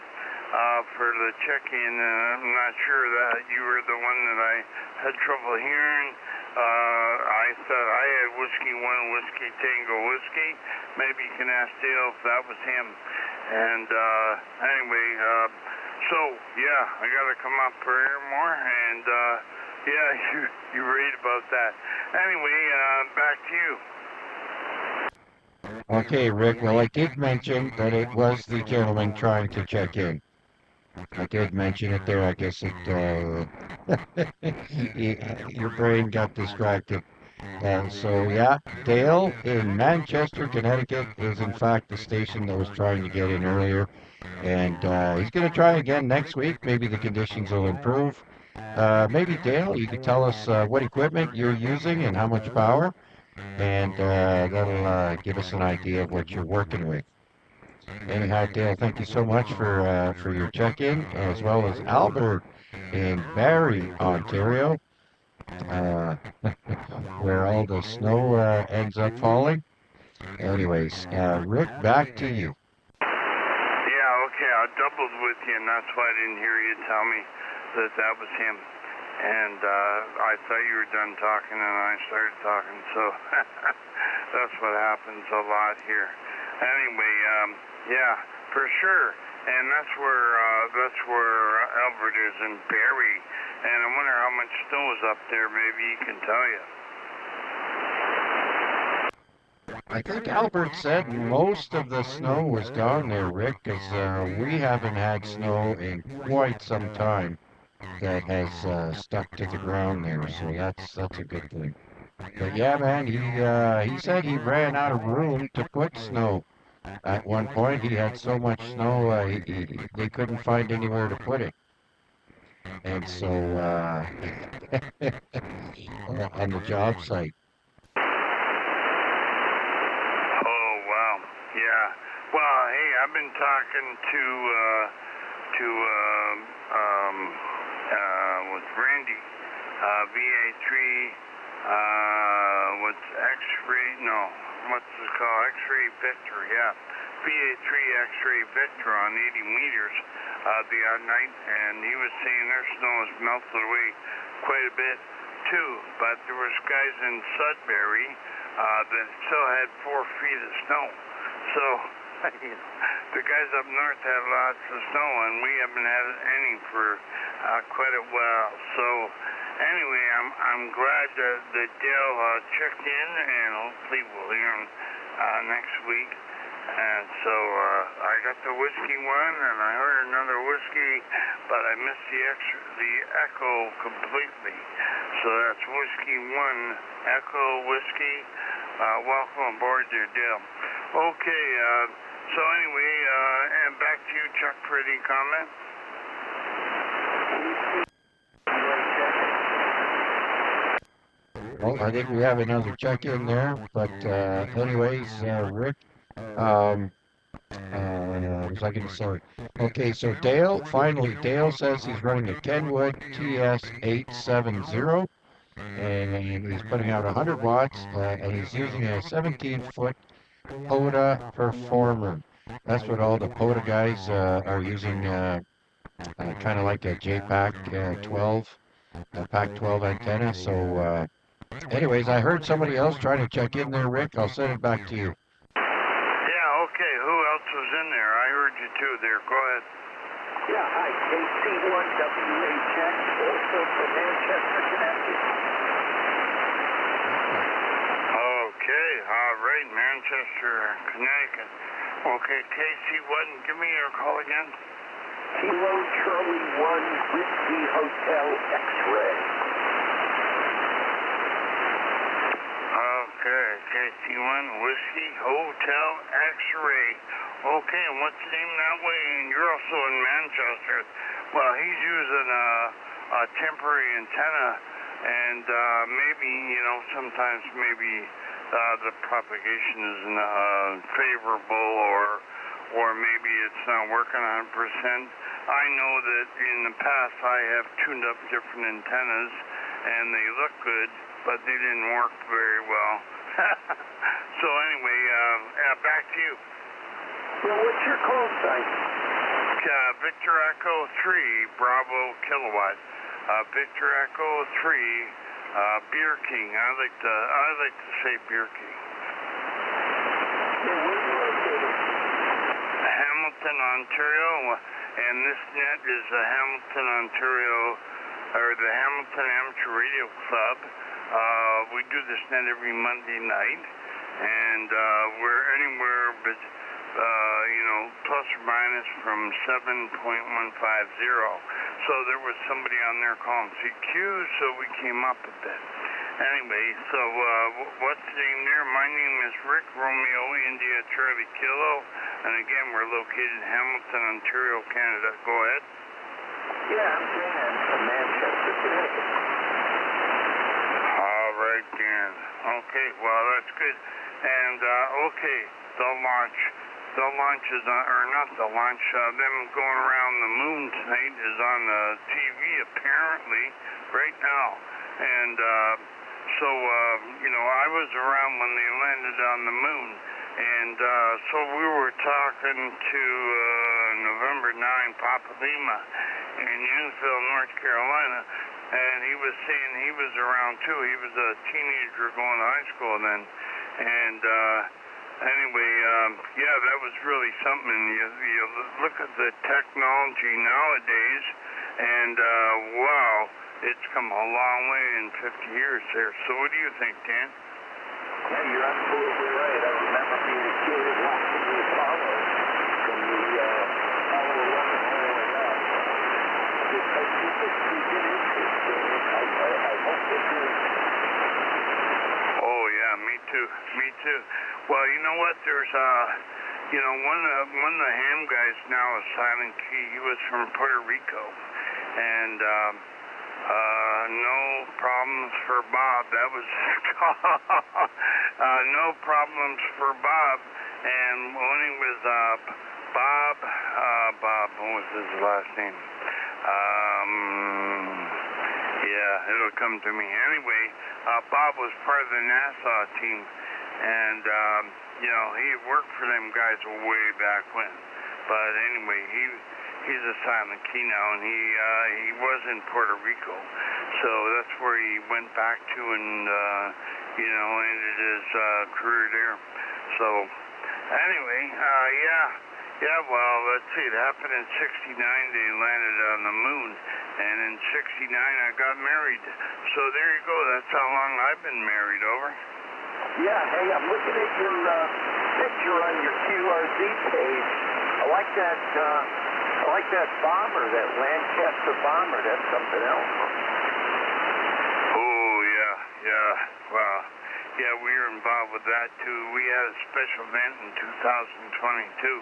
S2: for the check-in. I'm not sure that you were the one that I had trouble hearing. I thought I had Whiskey 1 Whiskey Tango Whiskey. Maybe you can ask Dale if that was him. And anyway, so yeah, I got to come up for air more. And yeah, you read about that. Anyway, back to you.
S4: Okay, Rick. Well, I did mention that it was the gentleman trying to check in. I did mention it there. I guess it Your brain got distracted. So yeah, Dale in Manchester, Connecticut is in fact the station that was trying to get in earlier. And he's going to try again next week. Maybe the conditions will improve. Maybe Dale, you could tell us what equipment you're using and how much power. And that'll give us an idea of what you're working with. Anyhow, Dale, thank you so much for your check-in, as well as Albert in Barrie, Ontario, uh, where all the snow ends up falling. Anyways, Rick, back to you.
S2: Yeah, okay, I doubled with you, and that's why I didn't hear you tell me that that was him. And I thought you were done talking, and I started talking, so that's what happens a lot here. Anyway, yeah, for sure. And that's where Albert is in Barrie. And I wonder how much snow is up there. Maybe he can tell you.
S4: I think Albert said most of the snow was gone there, Rick, because we haven't had snow in quite some time that has stuck to the ground there, so that's a good thing. But yeah, man, he said he ran out of room to put snow. At one point, he had so much snow they couldn't find anywhere to put it, and so on the job site.
S2: Oh, wow. Yeah. Well, hey, I've been talking with Randy, VA3, what's X-ray, no, what's it called, X-ray Victor, yeah. VA3 X-ray Victor on 80 meters the other night, and he was saying their snow has melted away quite a bit, too, but there was guys in Sudbury that still had 4 feet of snow. So the guys up north had lots of snow, and we haven't had any for quite a while. So anyway, I'm glad that Dale checked in, and hopefully we'll hear him next week. And so I got the whiskey one, and I heard another whiskey, but I missed the echo completely. So that's whiskey one, echo whiskey. Welcome aboard there, Dale. Okay, so anyway, and back to you, Chuck, for any comment?
S4: Well, I think we have another check-in there, but anyways, Rick, what was I going to say? Okay, so Dale, finally, Dale says he's running a Kenwood TS870, and he's putting out 100 watts, and he's using a 17-foot POTA Performer. That's what all the POTA guys are using, kind of like a JPAC 12, PAC 12 antenna. So anyways, I heard somebody else trying to check in there, Rick. I'll send it back to you.
S2: Yeah, okay. Who else was in there? I heard you too there. Go ahead.
S5: Yeah, hi, KC1WHX, also from Manchester, Connecticut.
S2: Okay, all right, Manchester, Connecticut. Okay, KC1, give me your call again.
S5: Kilo Charlie 1 Whiskey Hotel X-Ray.
S2: Okay, KC1 Whiskey Hotel X-Ray. Okay, and what's the name that way? And you're also in Manchester. Well, he's using a temporary antenna, and maybe, sometimes maybe the propagation isn't favorable, or maybe it's not working 100%. I know that in the past I have tuned up different antennas, and they look good, but they didn't work very well. So anyway, back to you.
S5: Well, what's your call sign?
S2: Victor Echo 3, Bravo Kilowatt. Victor Echo 3, Beer King. I like to say Beer King. Hamilton, Ontario, and this net is the Hamilton, Ontario, or the Hamilton Amateur Radio Club. We do this net every Monday night, and we're anywhere plus or minus from 7.150 So there was somebody on there calling CQ, so we came up with that. Anyway, so what's the name there? My name is Rick Romeo India Charlie Kilo, and again, we're located in Hamilton, Ontario, Canada. Go ahead.
S5: Yeah, I'm Dan from Manchester, Connecticut.
S2: All right, Dan. Okay, well, that's good. And, okay, the launch is on, or not the launch, them going around the moon tonight is on the TV apparently right now. And, so, you know, I was around when they landed on the moon. And, so we were talking to, November 9, Papa Lima in Unisville, North Carolina. And he was saying he was around too. He was a teenager going to high school then. And, anyway, yeah, that was really something. You look at the technology nowadays, and, wow, it's come a long way in 50 years there. So what do you think, Dan?
S5: Yeah, you're absolutely right. I remember being a kid watching the Apollo from the Apollo 11 all the way up. Because people see get interested in it. I hope they do.
S2: Oh, yeah, me too. Me too. Well, you know what? There's, you know, one of the ham guys now is Silent Key. He was from Puerto Rico. And, no problems for Bob. That was no problems for Bob. And when he was Bob, what was his last name? Yeah, it'll come to me. Anyway, Bob was part of the NASA team, and you know, he worked for them guys way back when. But anyway, he's a Silent Key now, and he was in Puerto Rico, so that's where he went back to, and you know, ended his career there. So anyway, yeah, well, let's see, it happened in '69. They landed on the moon, and in '69 I got married. So there you go. That's how long I've been married. Over.
S5: Yeah, hey, I'm looking at your picture on your QRZ page. I like that bomber, that Lancaster bomber. That's something else.
S2: Oh, yeah. Well, yeah, we were involved with that too. We had a special event in 2022.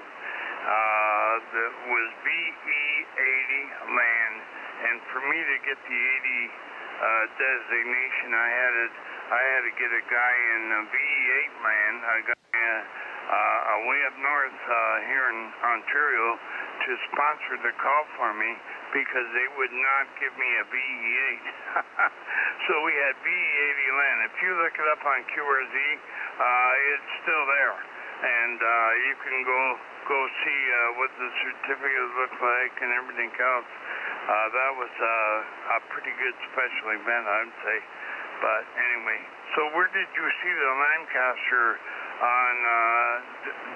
S2: That was VA80 land, and for me to get the 80 designation, I had to get a guy in VE8 land, a guy way up north here in Ontario, to sponsor the call for me, because they would not give me a VE8. So we had VE80 land. If you look it up on QRZ, it's still there, and you can go see what the certificate looks like and everything else. That was a pretty good special event, I would say. But anyway, so where did you see the Lancaster on,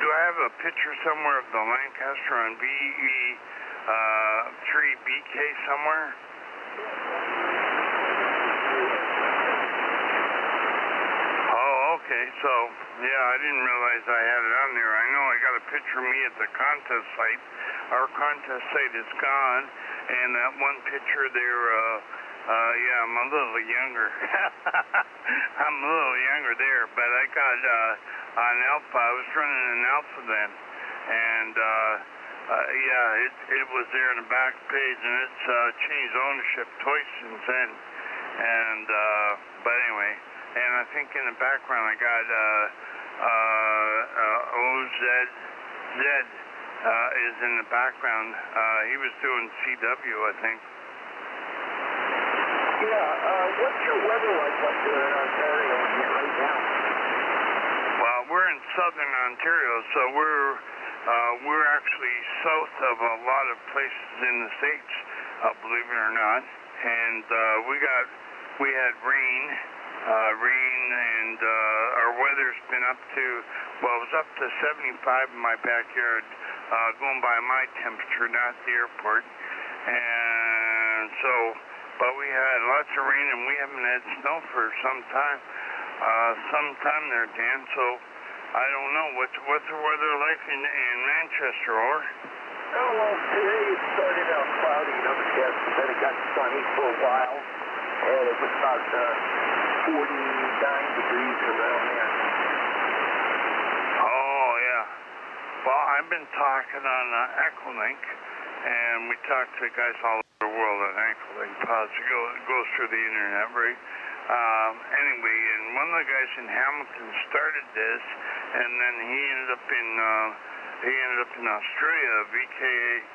S2: do I have a picture somewhere of the Lancaster on VE3BK somewhere? Oh, okay, so, yeah, I didn't realize I had it on there. I know I got a picture of me at the contest site. Our contest site is gone, and that one picture there, yeah, I'm a little younger. I'm a little younger there, but I got an Alpha. I was running an Alpha then, and yeah, it was there in the back page, and it's changed ownership twice since then. And but anyway, and I think in the background I got OZZ is in the background. He was doing CW, I think.
S5: Yeah, what's your weather like up there in Ontario right now?
S2: Well, we're in southern Ontario, so we're actually south of a lot of places in the States, believe it or not. And we had rain, and our weather's been up to, well, it was up to 75 in my backyard, going by my temperature, not the airport. And so, but we had lots of rain, and we haven't had snow for some time there, Dan. So I don't know what's the weather like in Manchester, or?
S5: Oh, well, today it started out cloudy and overcast, and then it got sunny for a while, and it was about 49 degrees around there.
S2: Oh, yeah. Well, I've been talking on Echolink, and we talk to guys all over the world on Echolink. It goes through the internet, right? Anyway, and one of the guys in Hamilton started this, and then he ended up in Australia, VA3CJZ.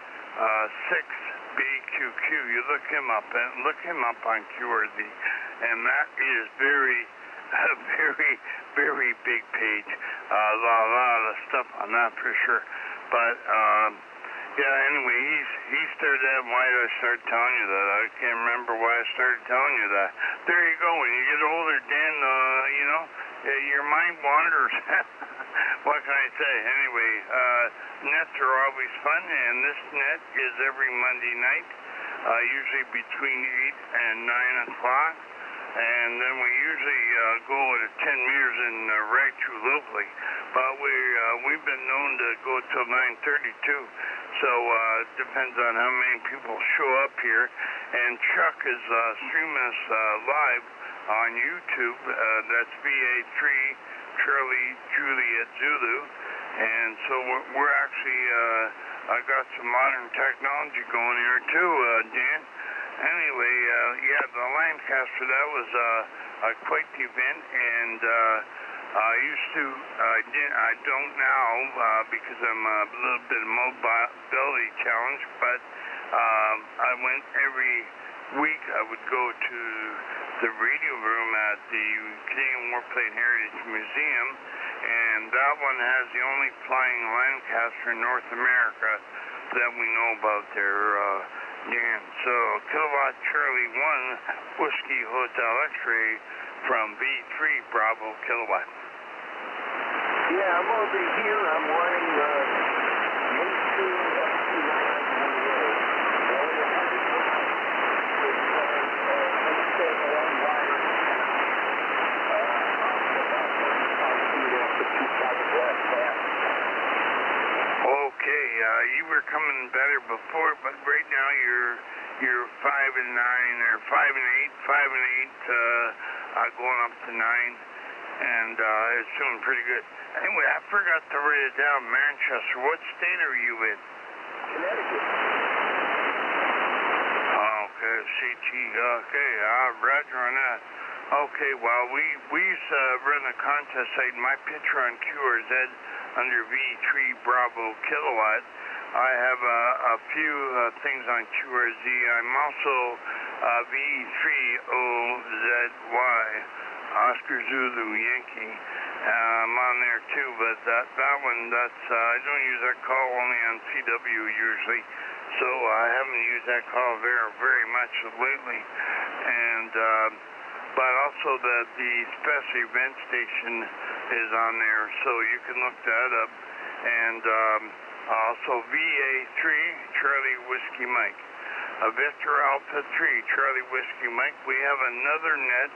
S2: You look him up on QRZ, and that is very big page. A lot of stuff on that for sure. But yeah, anyway, he started that. Why did I start telling you that? I can't remember why I started telling you that. There you go. When you get older, Dan, your mind wanders. What can I say? Anyway, nets are always fun, and this net is every Monday night, usually between 8 and 9 o'clock. And then we usually go at 10 meters and rag through locally. But we've been known to go till 9:30 too. So it depends on how many people show up here. And Chuck is streaming us live on YouTube. That's VA3 Charlie Juliet Zulu. And so we're actually, I got some modern technology going here too, Dan. Anyway, yeah, the Lancaster, that was quite the event, and I used to, I don't now because I'm a little bit of mobility challenge, but I went every week. I would go to the radio room at the Canadian Warplane Heritage Museum, and that one has the only flying Lancaster in North America that we know about there. Yeah, so Kilowatt Charlie 1 Whiskey Hotel X-ray from B3 Bravo Kilowatt.
S5: Yeah, I'm over here. I'm running
S2: Okay, you were coming better before, but right now you're 5 and 9 or 5 and 8, going up to 9, and it's doing pretty good. Anyway, I forgot to write it down. Manchester, what state are you in?
S5: Connecticut.
S2: Okay, CT. Okay, roger on that. Okay, well, we used to run a contest site. My picture on QRZ under V3 Bravo Kilowatt. I have a few things on QRZ. I'm also V3OZY, Oscar Zulu Yankee. I'm on there too, but that one, I don't use that call, only on CW usually. So I haven't used that call very much lately. And but also the special event station is on there, so you can look that up. And also VA3 Charlie Whiskey Mike, Victor Alpha 3 Charlie Whiskey Mike. We have another net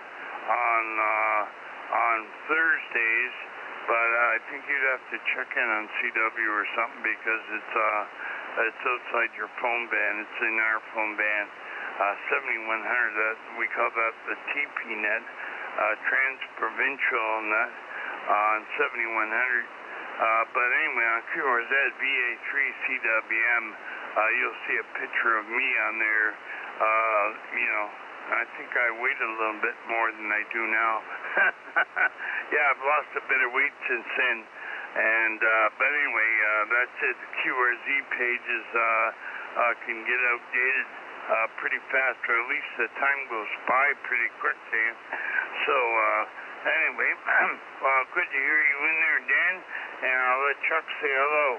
S2: on Thursdays, but I think you'd have to check in on CW or something because it's outside your phone band. It's in our phone band. 7100, we call that the TP net, trans-provincial net on 7100. But anyway, on QRZ VA3CWM, you'll see a picture of me on there. I think I weighed a little bit more than I do now. Yeah, I've lost a bit of weight since then. And but anyway, that's it. The QRZ pages can get outdated pretty fast, or at least the time goes by pretty quick, Dan. So anyway, well, good to hear you in there, Dan. And I'll let Chuck say hello.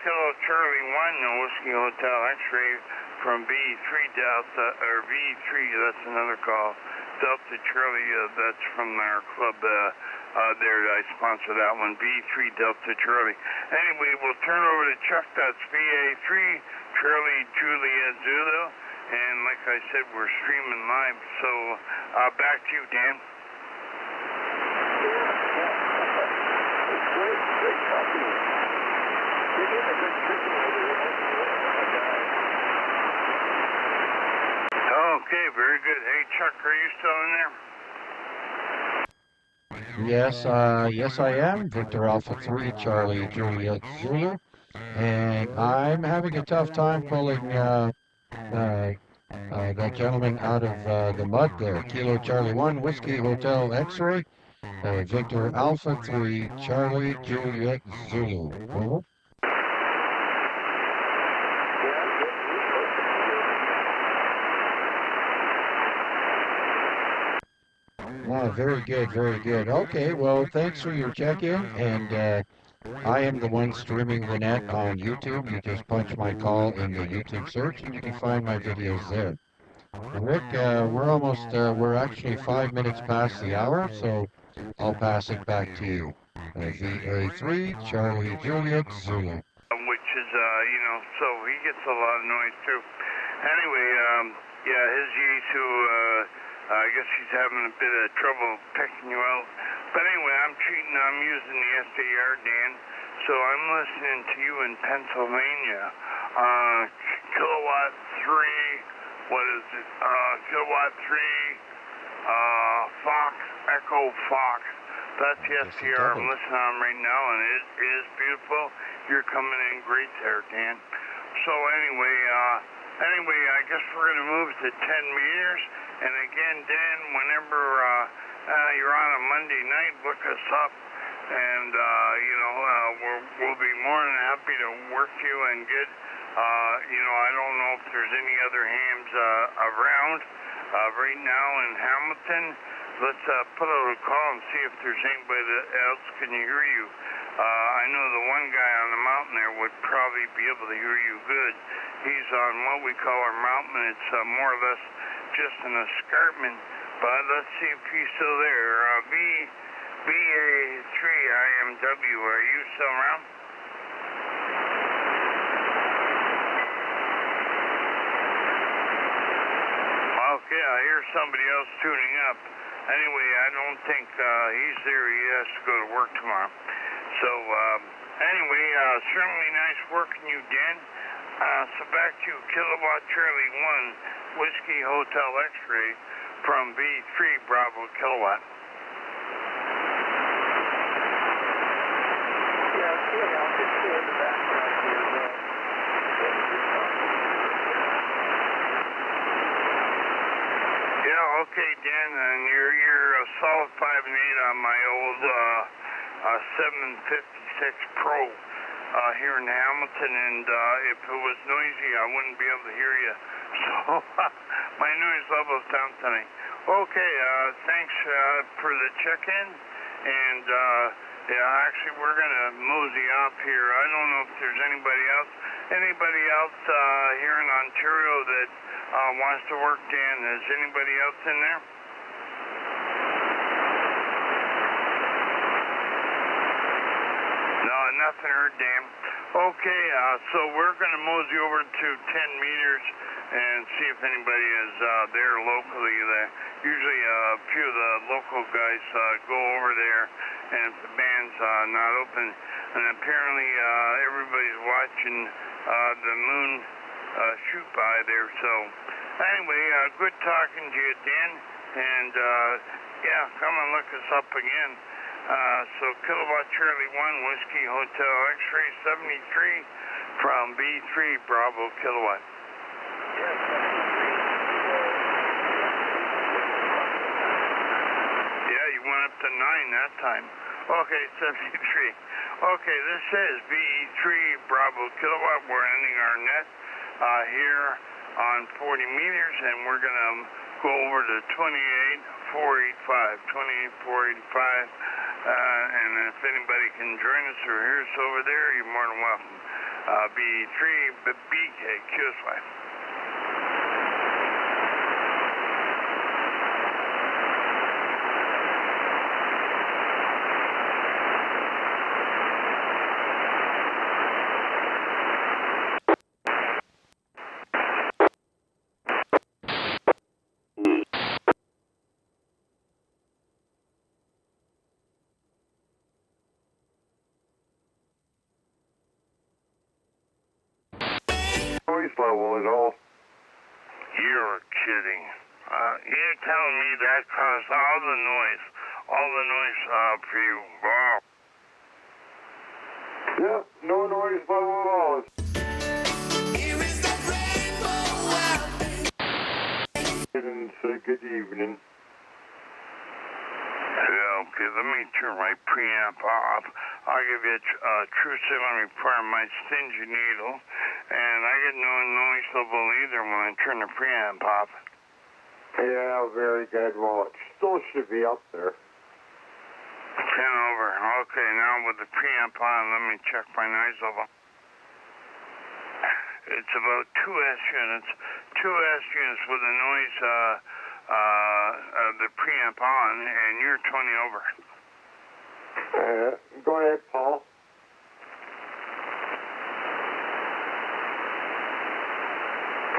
S2: Kilo Charlie 1, no Whiskey Hotel X-ray from B3 Delta, or V3, that's another call. Delta Charlie, that's from our club there. I sponsor that one, B3 Delta Charlie. Anyway, we'll turn over to Chuck. That's VA3 Charlie Juliet Zulu. And like I said, we're streaming live. So back to you, Dan.
S5: Great talking. You're getting a good signal over here.
S2: Very good. Hey, Chuck, are you still in there?
S4: Yes, I am. Victor Alpha 3, Charlie Juliet Zulu. And I'm having a tough time pulling that gentleman out of the mud there. Kilo Charlie 1, Whiskey Hotel X-Ray. Victor Alpha 3, Charlie Juliet Zulu. Over. Very good, very good. Okay, well, thanks for your check-in, and I am the one streaming the net on YouTube. You just punch my call in the YouTube search, and you can find my videos there. Rick, we're actually 5 minutes past the hour, so I'll pass it back to you. VA3, Charlie Juliet Zulu.
S2: Which is, so he gets a lot of noise too. Anyway, yeah, his Yesu, I guess he's having a bit of trouble picking you out. But anyway, I'm using the SDR, Dan, so I'm listening to you in Pennsylvania. Kilowatt 3, what is it? Kilowatt 3, Fox, Echo Fox. That's the SDR I'm listening on right now, and it is beautiful. You're coming in great there, Dan. So anyway, I guess we're going to move to 10 meters. And again, Dan, whenever you're on a Monday night, look us up. And, we'll be more than happy to work you and get, I don't know if there's any other hams around right now in Hamilton. Let's put out a call and see if there's anybody else can hear you. I know the one guy on the mountain there would probably be able to hear you good. He's on what we call our mountain. It's more or less just an escarpment, but let's see if he's still there. VA3IMW, are you still around? Okay, I hear somebody else tuning up. Anyway, I don't think he's there. He has to go to work tomorrow. So, anyway, certainly nice working you, Dan. So back to Kilowatt Charlie 1, Whiskey Hotel X-Ray from V3 Bravo Kilowatt. Yeah, okay, Dan, and you're a solid 5 and 8 on my old 756 Pro. Here in Hamilton, and if it was noisy, I wouldn't be able to hear you. So my noise level's down tonight. Okay, thanks for the check-in, and actually we're gonna mosey off here. I don't know if there's anybody else here in Ontario that wants to work, Dan. Is anybody else in there? Nothing heard, Dan. Okay, so we're going to mosey over to 10 meters and see if anybody is there locally. Usually a few of the local guys go over there, and if the band's not open, and apparently everybody's watching the moon shoot by there. So anyway, good talking to you, Dan, and come and look us up again. So Kilowatt Charlie 1, Whiskey Hotel X-Ray 73 from B3 Bravo Kilowatt. Yeah, you went up to 9 that time. Okay, 73. Okay, this is B3 Bravo Kilowatt. We're ending our net here on 40 meters, and we're going to go over to 28,485. And if anybody can join us or hear us over there, you're more than welcome. B3 BK QSY.
S1: Noise level at all.
S2: You're kidding. You're telling me that caused all the noise for you. Wow.
S1: Yep, no noise from the walls. And say good evening.
S2: Yeah, okay, let me turn my preamp off. I'll give you a true signal report on my stingy needle, and I get no noise level either when I turn the preamp off.
S1: Yeah, very good. Well, it still should be up there.
S2: 10 over. Okay, now with the preamp on, let me check my noise level. It's about 2 S units. 2 S units with the noise, the preamp on, and you're 20 over.
S1: Go ahead, Paul.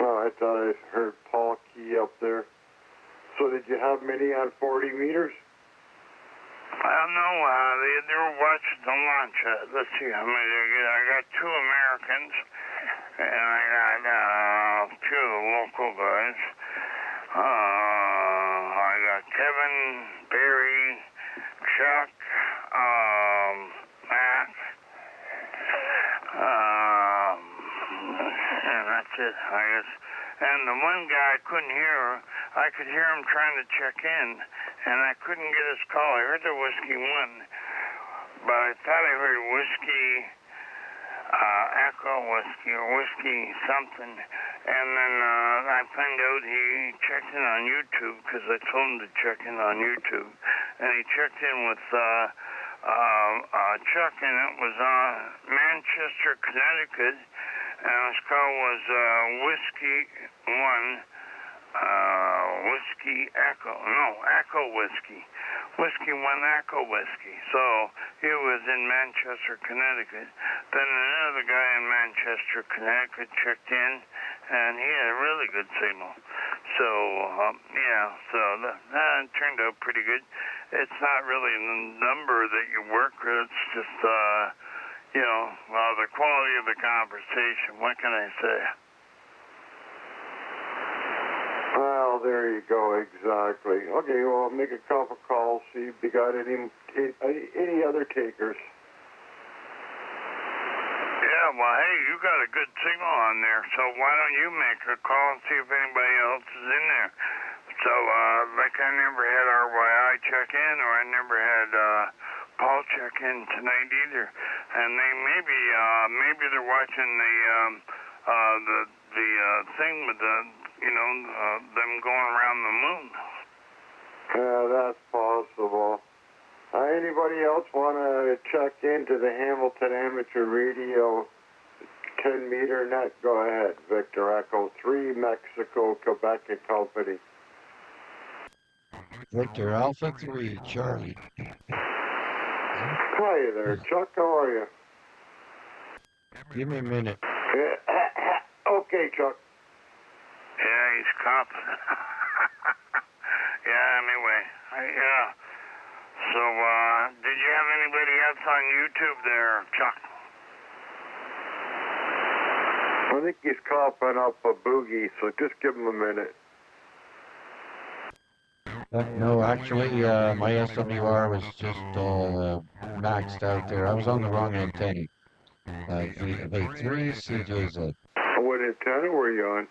S1: Oh, I thought I heard Paul key up there. So did you have many on 40 meters?
S2: Well, no, they were watching the launch. Let's see how many they get. I got 2 Americans, and I got a few of the local guys. I got Kevin, Barry, Chuck, Matt, and that's it, I guess. And the one guy I couldn't hear. I could hear him trying to check in, and I couldn't get his call. I heard the Whiskey 1, but I thought I heard Whiskey, Echo Whiskey, or Whiskey something. And then I found out he checked in on YouTube, because I told him to check in on YouTube. And he checked in with Chuck, and it was Manchester, Connecticut, and his call was Whiskey 1. Whiskey Echo, no, Echo Whiskey. Whiskey 1 Echo Whiskey. So he was in Manchester, Connecticut. Then another guy in Manchester, Connecticut checked in, and he had a really good signal. So, that turned out pretty good. It's not really the number that you work with, it's just, the quality of the conversation. What can I say?
S1: Well, there you go, exactly. Okay, well, I'll make a couple calls, see if you got any other takers.
S2: Yeah, well, hey, you got a good signal on there, so why don't you make a call and see if anybody else is in there? So, like I never had RYI check in, or I never had Paul check in tonight either. And they maybe they're watching the thing with them going around the moon.
S1: Yeah, that's possible. Anybody else want to check into the Hamilton Amateur Radio 10-meter net? Go ahead, Victor Echo 3, Mexico, Quebec and Company.
S4: Victor Alpha 3, Charlie.
S1: Hi there, Chuck. How are you?
S4: Give me a minute.
S1: Okay, Chuck.
S2: Yeah, he's coughing. Anyway. So, did you have anybody else on YouTube there, Chuck?
S1: I think he's coughing up a boogie, so just give him a minute.
S4: No, actually, my SWR was just maxed out there. I was on the wrong antenna. VA3CJZ.
S1: What antenna were you on?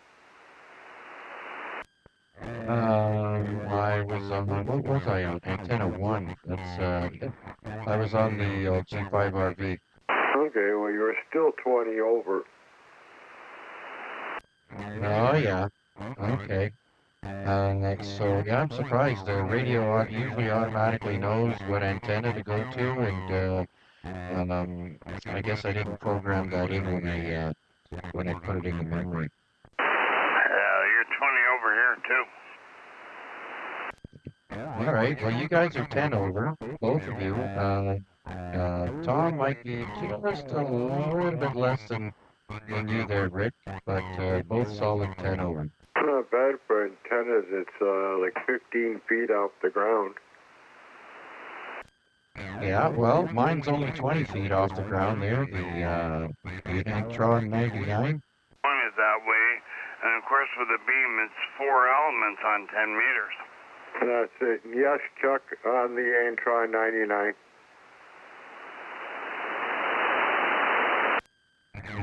S4: I was on, what was I on? Antenna 1. That's, I was on the G5RV.
S1: Okay, well, you were still 20 over.
S4: Oh, yeah. Okay. So, yeah, I'm surprised. The radio usually automatically knows what antenna to go to, and I guess I didn't program that in when I put it in the memory.
S2: You're 20 over here, too.
S4: All right, well, you guys are 10 over, both of you. Tom might be just a little bit less than you there, Rick, but both solid 10 over.
S1: Not bad for antennas. It's like 15 feet off the ground.
S4: Yeah, well, mine's only 20 feet off the ground there, the Antron 99.
S2: One is that way, and of course, with a beam, it's 4 elements on 10 meters.
S6: That's it. Yes, Chuck, on the Antron 99.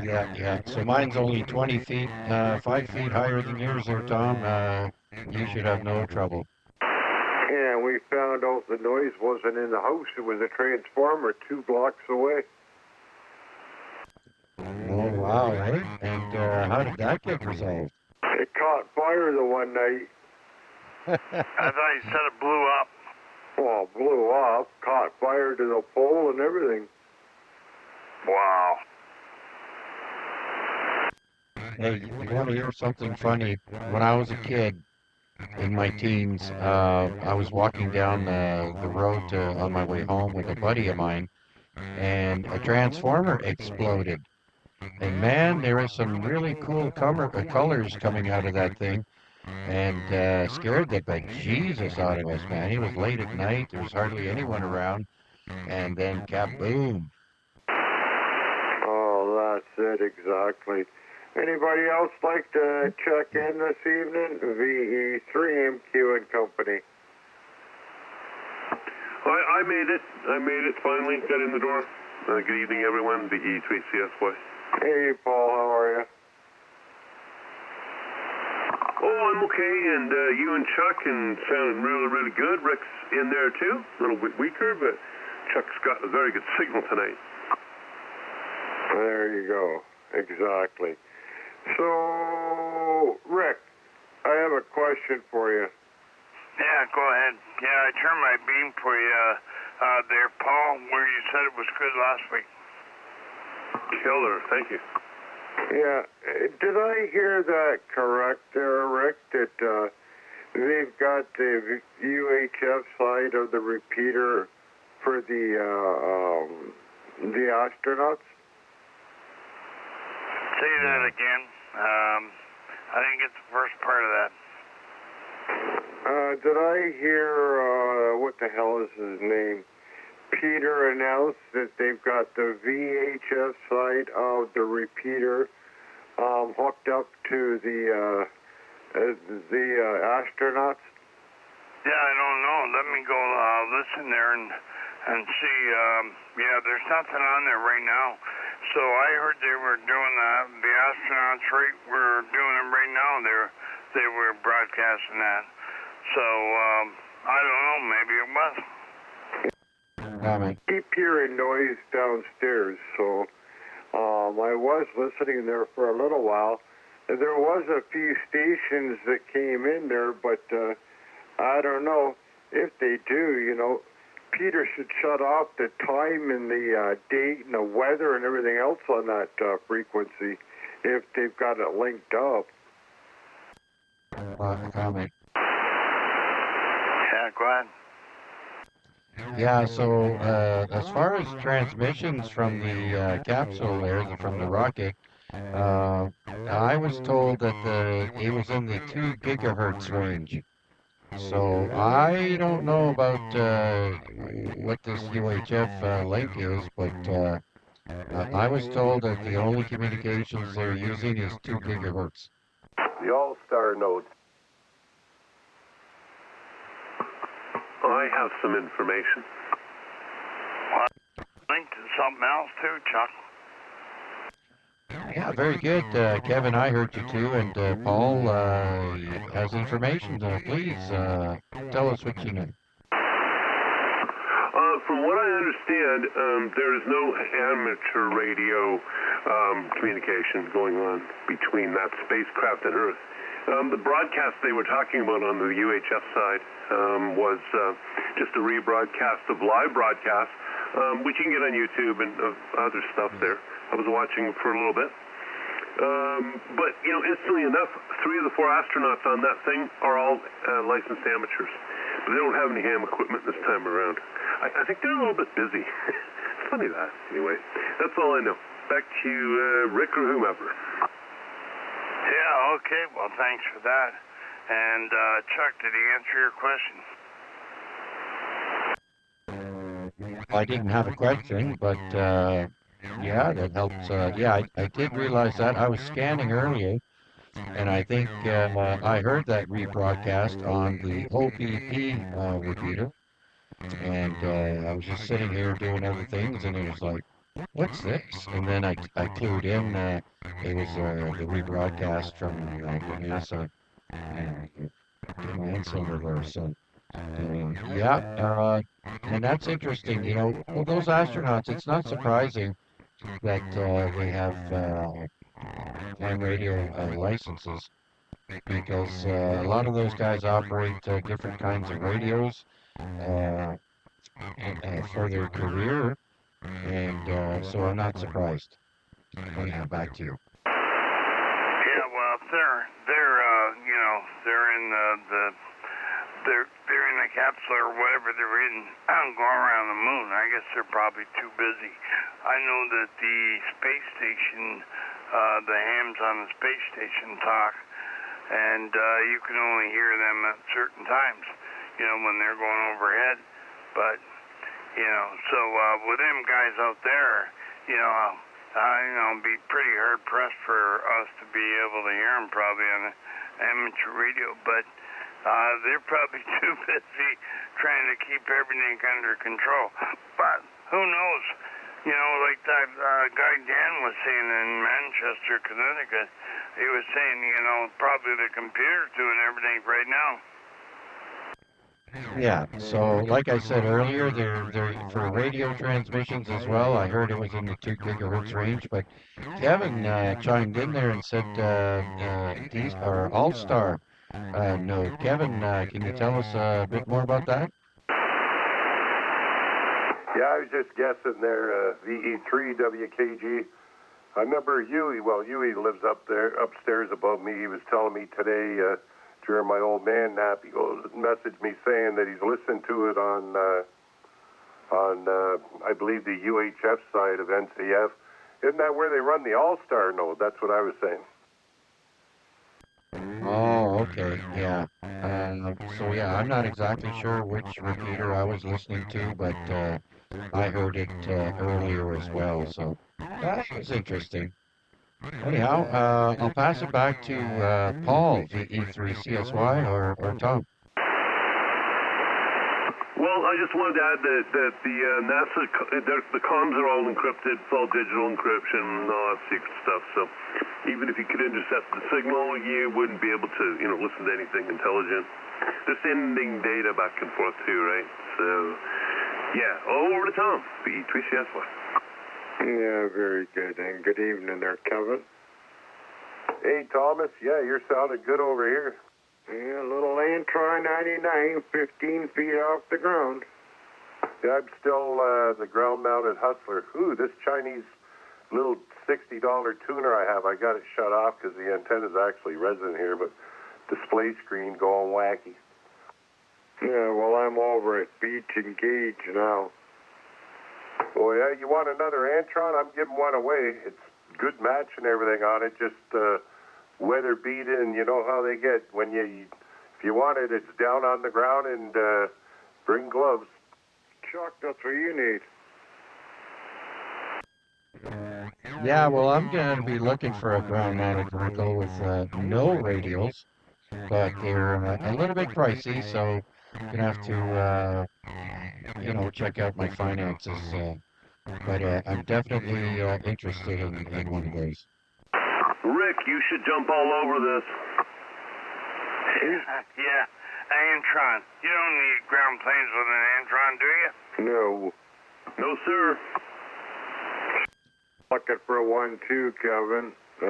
S4: Yeah. So mine's only 20 feet, 5 feet higher than yours there, Tom. You should have no trouble.
S6: And we found out the noise wasn't in the house. It was a transformer 2 blocks away.
S4: Oh, wow, eh? And how did that get resolved?
S6: It caught fire the one night.
S2: I thought you said it blew up.
S6: Well, blew up, caught fire to the pole and everything.
S2: Wow.
S4: Hey, you want to hear something funny? When I was a kid, in my teens, I was walking down the road on my way home with a buddy of mine, and a transformer exploded. And man, there was some really cool colors coming out of that thing, and scared the bejesus out of us, man. It was late at night, there was hardly anyone around, and then kaboom.
S6: Oh, that's it, exactly. Anybody else like to check in this evening? VA3MQ and Company.
S8: I made it. Finally got in the door. Good evening, everyone. VA3CJZ.
S6: Hey, Paul, how are you?
S8: Oh, I'm okay, and you and Chuck sounding really, really good. Rick's in there too, a little bit weaker, but Chuck's got a very good signal tonight.
S6: There you go. Exactly. So, Rick, I have a question for you.
S2: Yeah, go ahead. Yeah, I turned my beam for you there, Paul, where you said it was good last week.
S8: Killer, thank you.
S6: Yeah, did I hear that correct there, Rick, that they've got the UHF side of the repeater for the astronauts?
S2: Say that again. I didn't get the first part of that.
S6: Did I hear, what the hell is his name? Peter announced that they've got the VHF side of the repeater hooked up to the astronauts?
S2: Yeah, I don't know. Let me go listen there and see. Yeah, there's nothing on there right now. So I heard they were doing that. The astronauts were doing it right now. They were broadcasting that. So I don't know. Maybe it was.
S6: I keep hearing noise downstairs, so I was listening there for a little while. There was a few stations that came in there, but I don't know if they do. You know, Peter should shut off the time and the date and the weather and everything else on that frequency if they've got it linked up.
S4: Comment.
S2: Yeah, go ahead.
S4: Yeah, so as far as transmissions from the capsule there, from the rocket, I was told that it was in the 2 gigahertz range. So I don't know about what this UHF link is, but I was told that the only communications they're using is 2 gigahertz.
S8: The all-star note. I have some information.
S2: Linked to something else too, Chuck.
S4: Yeah, very good. Kevin, I heard you too, and Paul has information. Please tell us what you know.
S8: From what I understand, there is no amateur radio communication going on between that spacecraft and Earth. The broadcast they were talking about on the UHF side was just a rebroadcast of live broadcasts, which you can get on YouTube and other stuff there. I was watching for a little bit. But, you know, instantly enough, 3 of the 4 astronauts on that thing are all licensed amateurs. But they don't have any ham equipment this time around. I think they're a little bit busy. It's funny that. Anyway, that's all I know. Back to you, Rick or whomever.
S2: Yeah, okay. Well, thanks for that. And, Chuck, did he answer your question?
S4: I didn't have a question, but yeah, that helps. Yeah, I did realize that. I was scanning earlier, And I think I heard that rebroadcast on the OPP repeater. And I was just sitting here doing other things, and it was like, what's this? And then I clued in. It was the rebroadcast from the NASA command center there. So, yeah, and that's interesting. You know, well, those astronauts, it's not surprising that they have ham radio licenses because a lot of those guys operate different kinds of radios for their career, and so I'm not surprised. Anyhow, back to you.
S2: Yeah, well, if they're in they're in a capsule or whatever they're in, going around the moon. I guess they're probably too busy. I know that the space station, the hams on the space station talk, and you can only hear them at certain times, when they're going overhead. But, so with them guys out there, it'd be pretty hard pressed for us to be able to hear them probably on amateur radio, but they're probably too busy trying to keep everything under control. But who knows? Like that guy Dan was saying in Manchester, Connecticut, he was saying, probably the computer's doing everything right now.
S4: Yeah, so like I said earlier, they're for radio transmissions as well. I heard it was in the 2 gigahertz range, but Kevin chimed in there and said these are All-Star node. Kevin, can you tell us a bit more about that?
S1: Yeah, I was just guessing there, VA3CJZ. I remember Huey, Huey lives upstairs above me. He was telling me today, during my old man nap, he messaged me saying that he's listened to it on I believe the UHF side of NCF. Isn't that where they run the All-Star node? That's what I was saying.
S4: Oh, okay, yeah. So yeah, I'm not exactly sure which repeater I was listening to, but I heard it earlier as well, so that was interesting. Anyhow, I'll pass it back to Paul, VE3CSY, or Tom.
S8: Well, I just wanted to add that the NASA, the comms are all encrypted, it's all digital encryption, and all that secret stuff. So even if you could intercept the signal, you wouldn't be able to, listen to anything intelligent. They're sending data back and forth too, right? So, yeah. Over to Tom, VE3CSY.
S9: Yeah, very good. And good evening there, Kevin.
S1: Hey, Thomas. Yeah, you're sounding good over here.
S9: Yeah, a little Antron 99, 15 feet off the ground.
S1: Yeah, I'm still the ground-mounted hustler. Ooh, this Chinese little $60 tuner I have, I got it shut off because the antenna's actually resident here, but display screen going wacky.
S9: Yeah, well, I'm over at Beach and Gauge now.
S1: Oh, yeah, you want another Antron? I'm giving one away. It's good match and everything on it, just weather beaten. You know how they get when if you want it, it's down on the ground and bring gloves.
S9: Chuck, that's what you need.
S4: Yeah, well, I'm going to be looking for a ground-mounted vehicle with no radials, but they're a little bit pricey, so I'm going to have to, check out my finances. But I'm definitely interested in one of those.
S8: Rick, you should jump all over this.
S2: Yeah, Antron. You don't need ground planes with an Antron, do you?
S9: No.
S8: No, sir.
S9: Looking for a 1-2, Kevin. A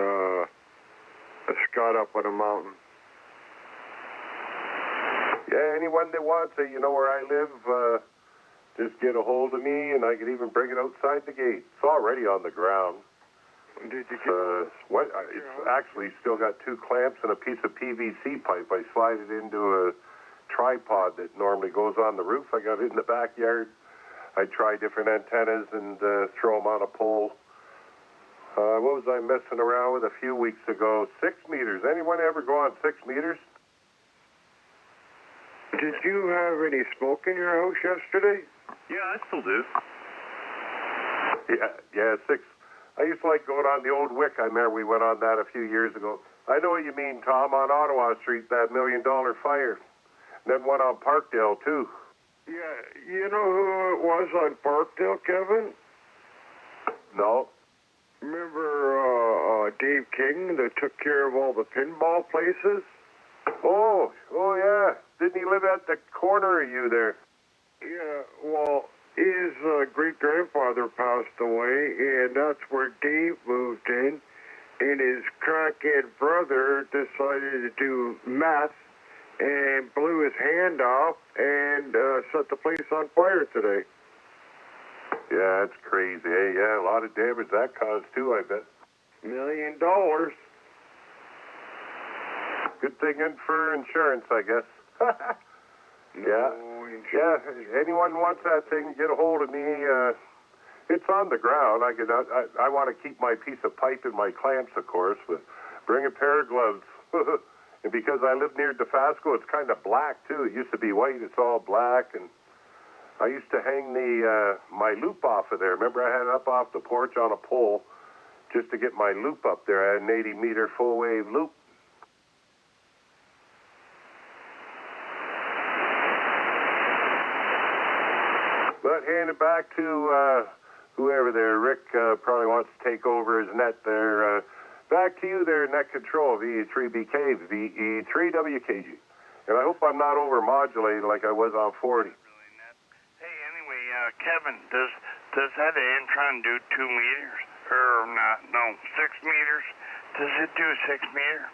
S9: Scott up on a mountain.
S1: Yeah, anyone that wants it, you know where I live, just get a hold of me, and I can even bring it outside the gate. It's already on the ground.
S9: Did you get
S1: It's actually still got 2 clamps and a piece of PVC pipe. I slide it into a tripod that normally goes on the roof. I got it in the backyard. I try different antennas and throw them on a pole. What was I messing around with a few weeks ago? 6 meters. Anyone ever go on 6 meters?
S9: Did you have any smoke in your house yesterday?
S8: Yeah, I still do.
S1: Yeah, 6. I used to like going on the old Wick. I remember we went on that a few years ago. I know what you mean, Tom, on Ottawa Street, that $1 million fire. And then one on Parkdale, too.
S9: Yeah, you know who it was on Parkdale, Kevin?
S1: No.
S9: Remember Dave King that took care of all the pinball places?
S1: Oh, yeah. Didn't he live at the corner of you there?
S9: Yeah, well, his great-grandfather passed away, and that's where Dave moved in, and his crackhead brother decided to do meth and blew his hand off and set the place on fire today.
S1: Yeah, that's crazy. Hey, yeah, a lot of damage that caused, too, I bet.
S9: $1 million.
S1: Good thing in for insurance, I guess. Yeah. Yeah, anyone wants that thing, get a hold of me. It's on the ground. I want to keep my piece of pipe and my clamps, of course, but bring a pair of gloves. And because I live near Dofasco, it's kind of black, too. It used to be white. It's all black. And I used to hang my loop off of there. Remember, I had it up off the porch on a pole just to get my loop up there. I had an 80-meter full-wave loop. But hand it back to whoever there. Rick probably wants to take over his net there. Back to you there, net control, VA3BK, VE3WKG. And I hope I'm not over-modulating like I was on 40.
S2: Hey, anyway, Kevin, does that Antron do 2 meters? Or not? No, 6 meters? Does it do 6 meter?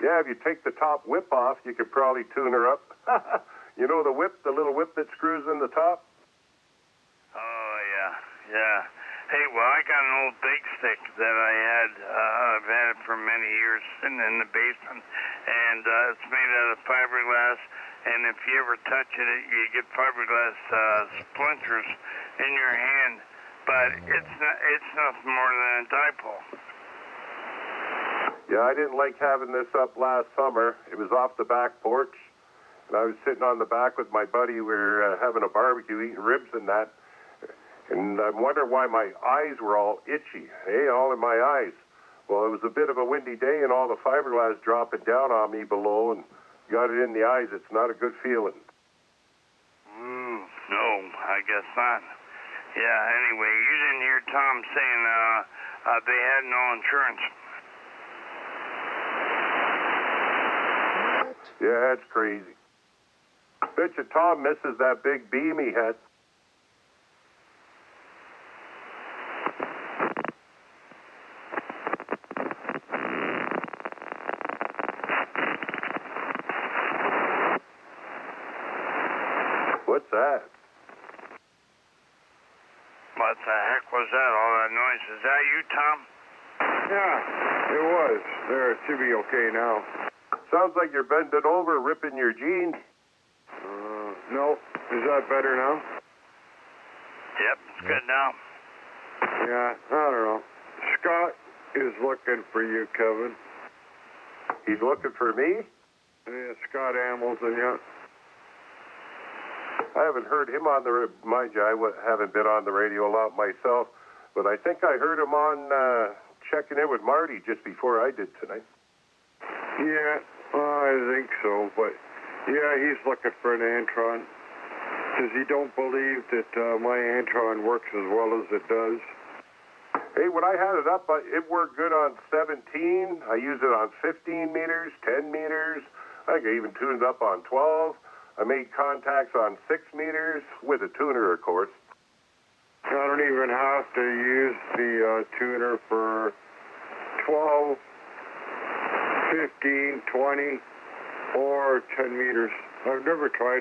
S1: Yeah, if you take the top whip off, you could probably tune her up. You know the whip, the little whip that screws in the top?
S2: Oh, yeah. Hey, well, I got an old big stick that I've had it for many years sitting in the basement, and it's made out of fiberglass, and if you ever touch it, you get fiberglass splinters in your hand, but it's nothing more than a dipole.
S1: Yeah, I didn't like having this up last summer. It was off the back porch, and I was sitting on the back with my buddy. We were having a barbecue, eating ribs and that. And I'm wondering why my eyes were all itchy, all in my eyes. Well, it was a bit of a windy day, and all the fiberglass dropping down on me below and got it in the eyes. It's not a good feeling.
S2: No, I guess not. Yeah, anyway, you didn't hear Tom saying they had no insurance.
S1: Yeah, that's crazy. Bet you Tom misses that big beam he had. What's that?
S2: What the heck was that, all that noise? Is that you, Tom?
S9: Yeah, it was. There, it should be okay now.
S1: Sounds like you're bending over, ripping your jeans.
S9: No. Is that better now?
S2: Yep, it's good now.
S9: Yeah, I don't know. Scott is looking for you, Kevin.
S1: He's looking for me?
S9: Yeah, Scott Hamilton, yeah.
S1: I haven't heard him on the, mind you, I haven't been on the radio a lot myself, but I think I heard him on checking in with Marty just before I did tonight.
S9: Yeah, I think so, but yeah, he's looking for an Antron, because he don't believe that my Antron works as well as it does.
S1: Hey, when I had it up, it worked good on 17. I used it on 15 meters, 10 meters. I think I even tuned it up on 12. I made contacts on 6 meters with a tuner, of course.
S9: I don't even have to use the tuner for 12, 15, 20, or 10 meters. I've never tried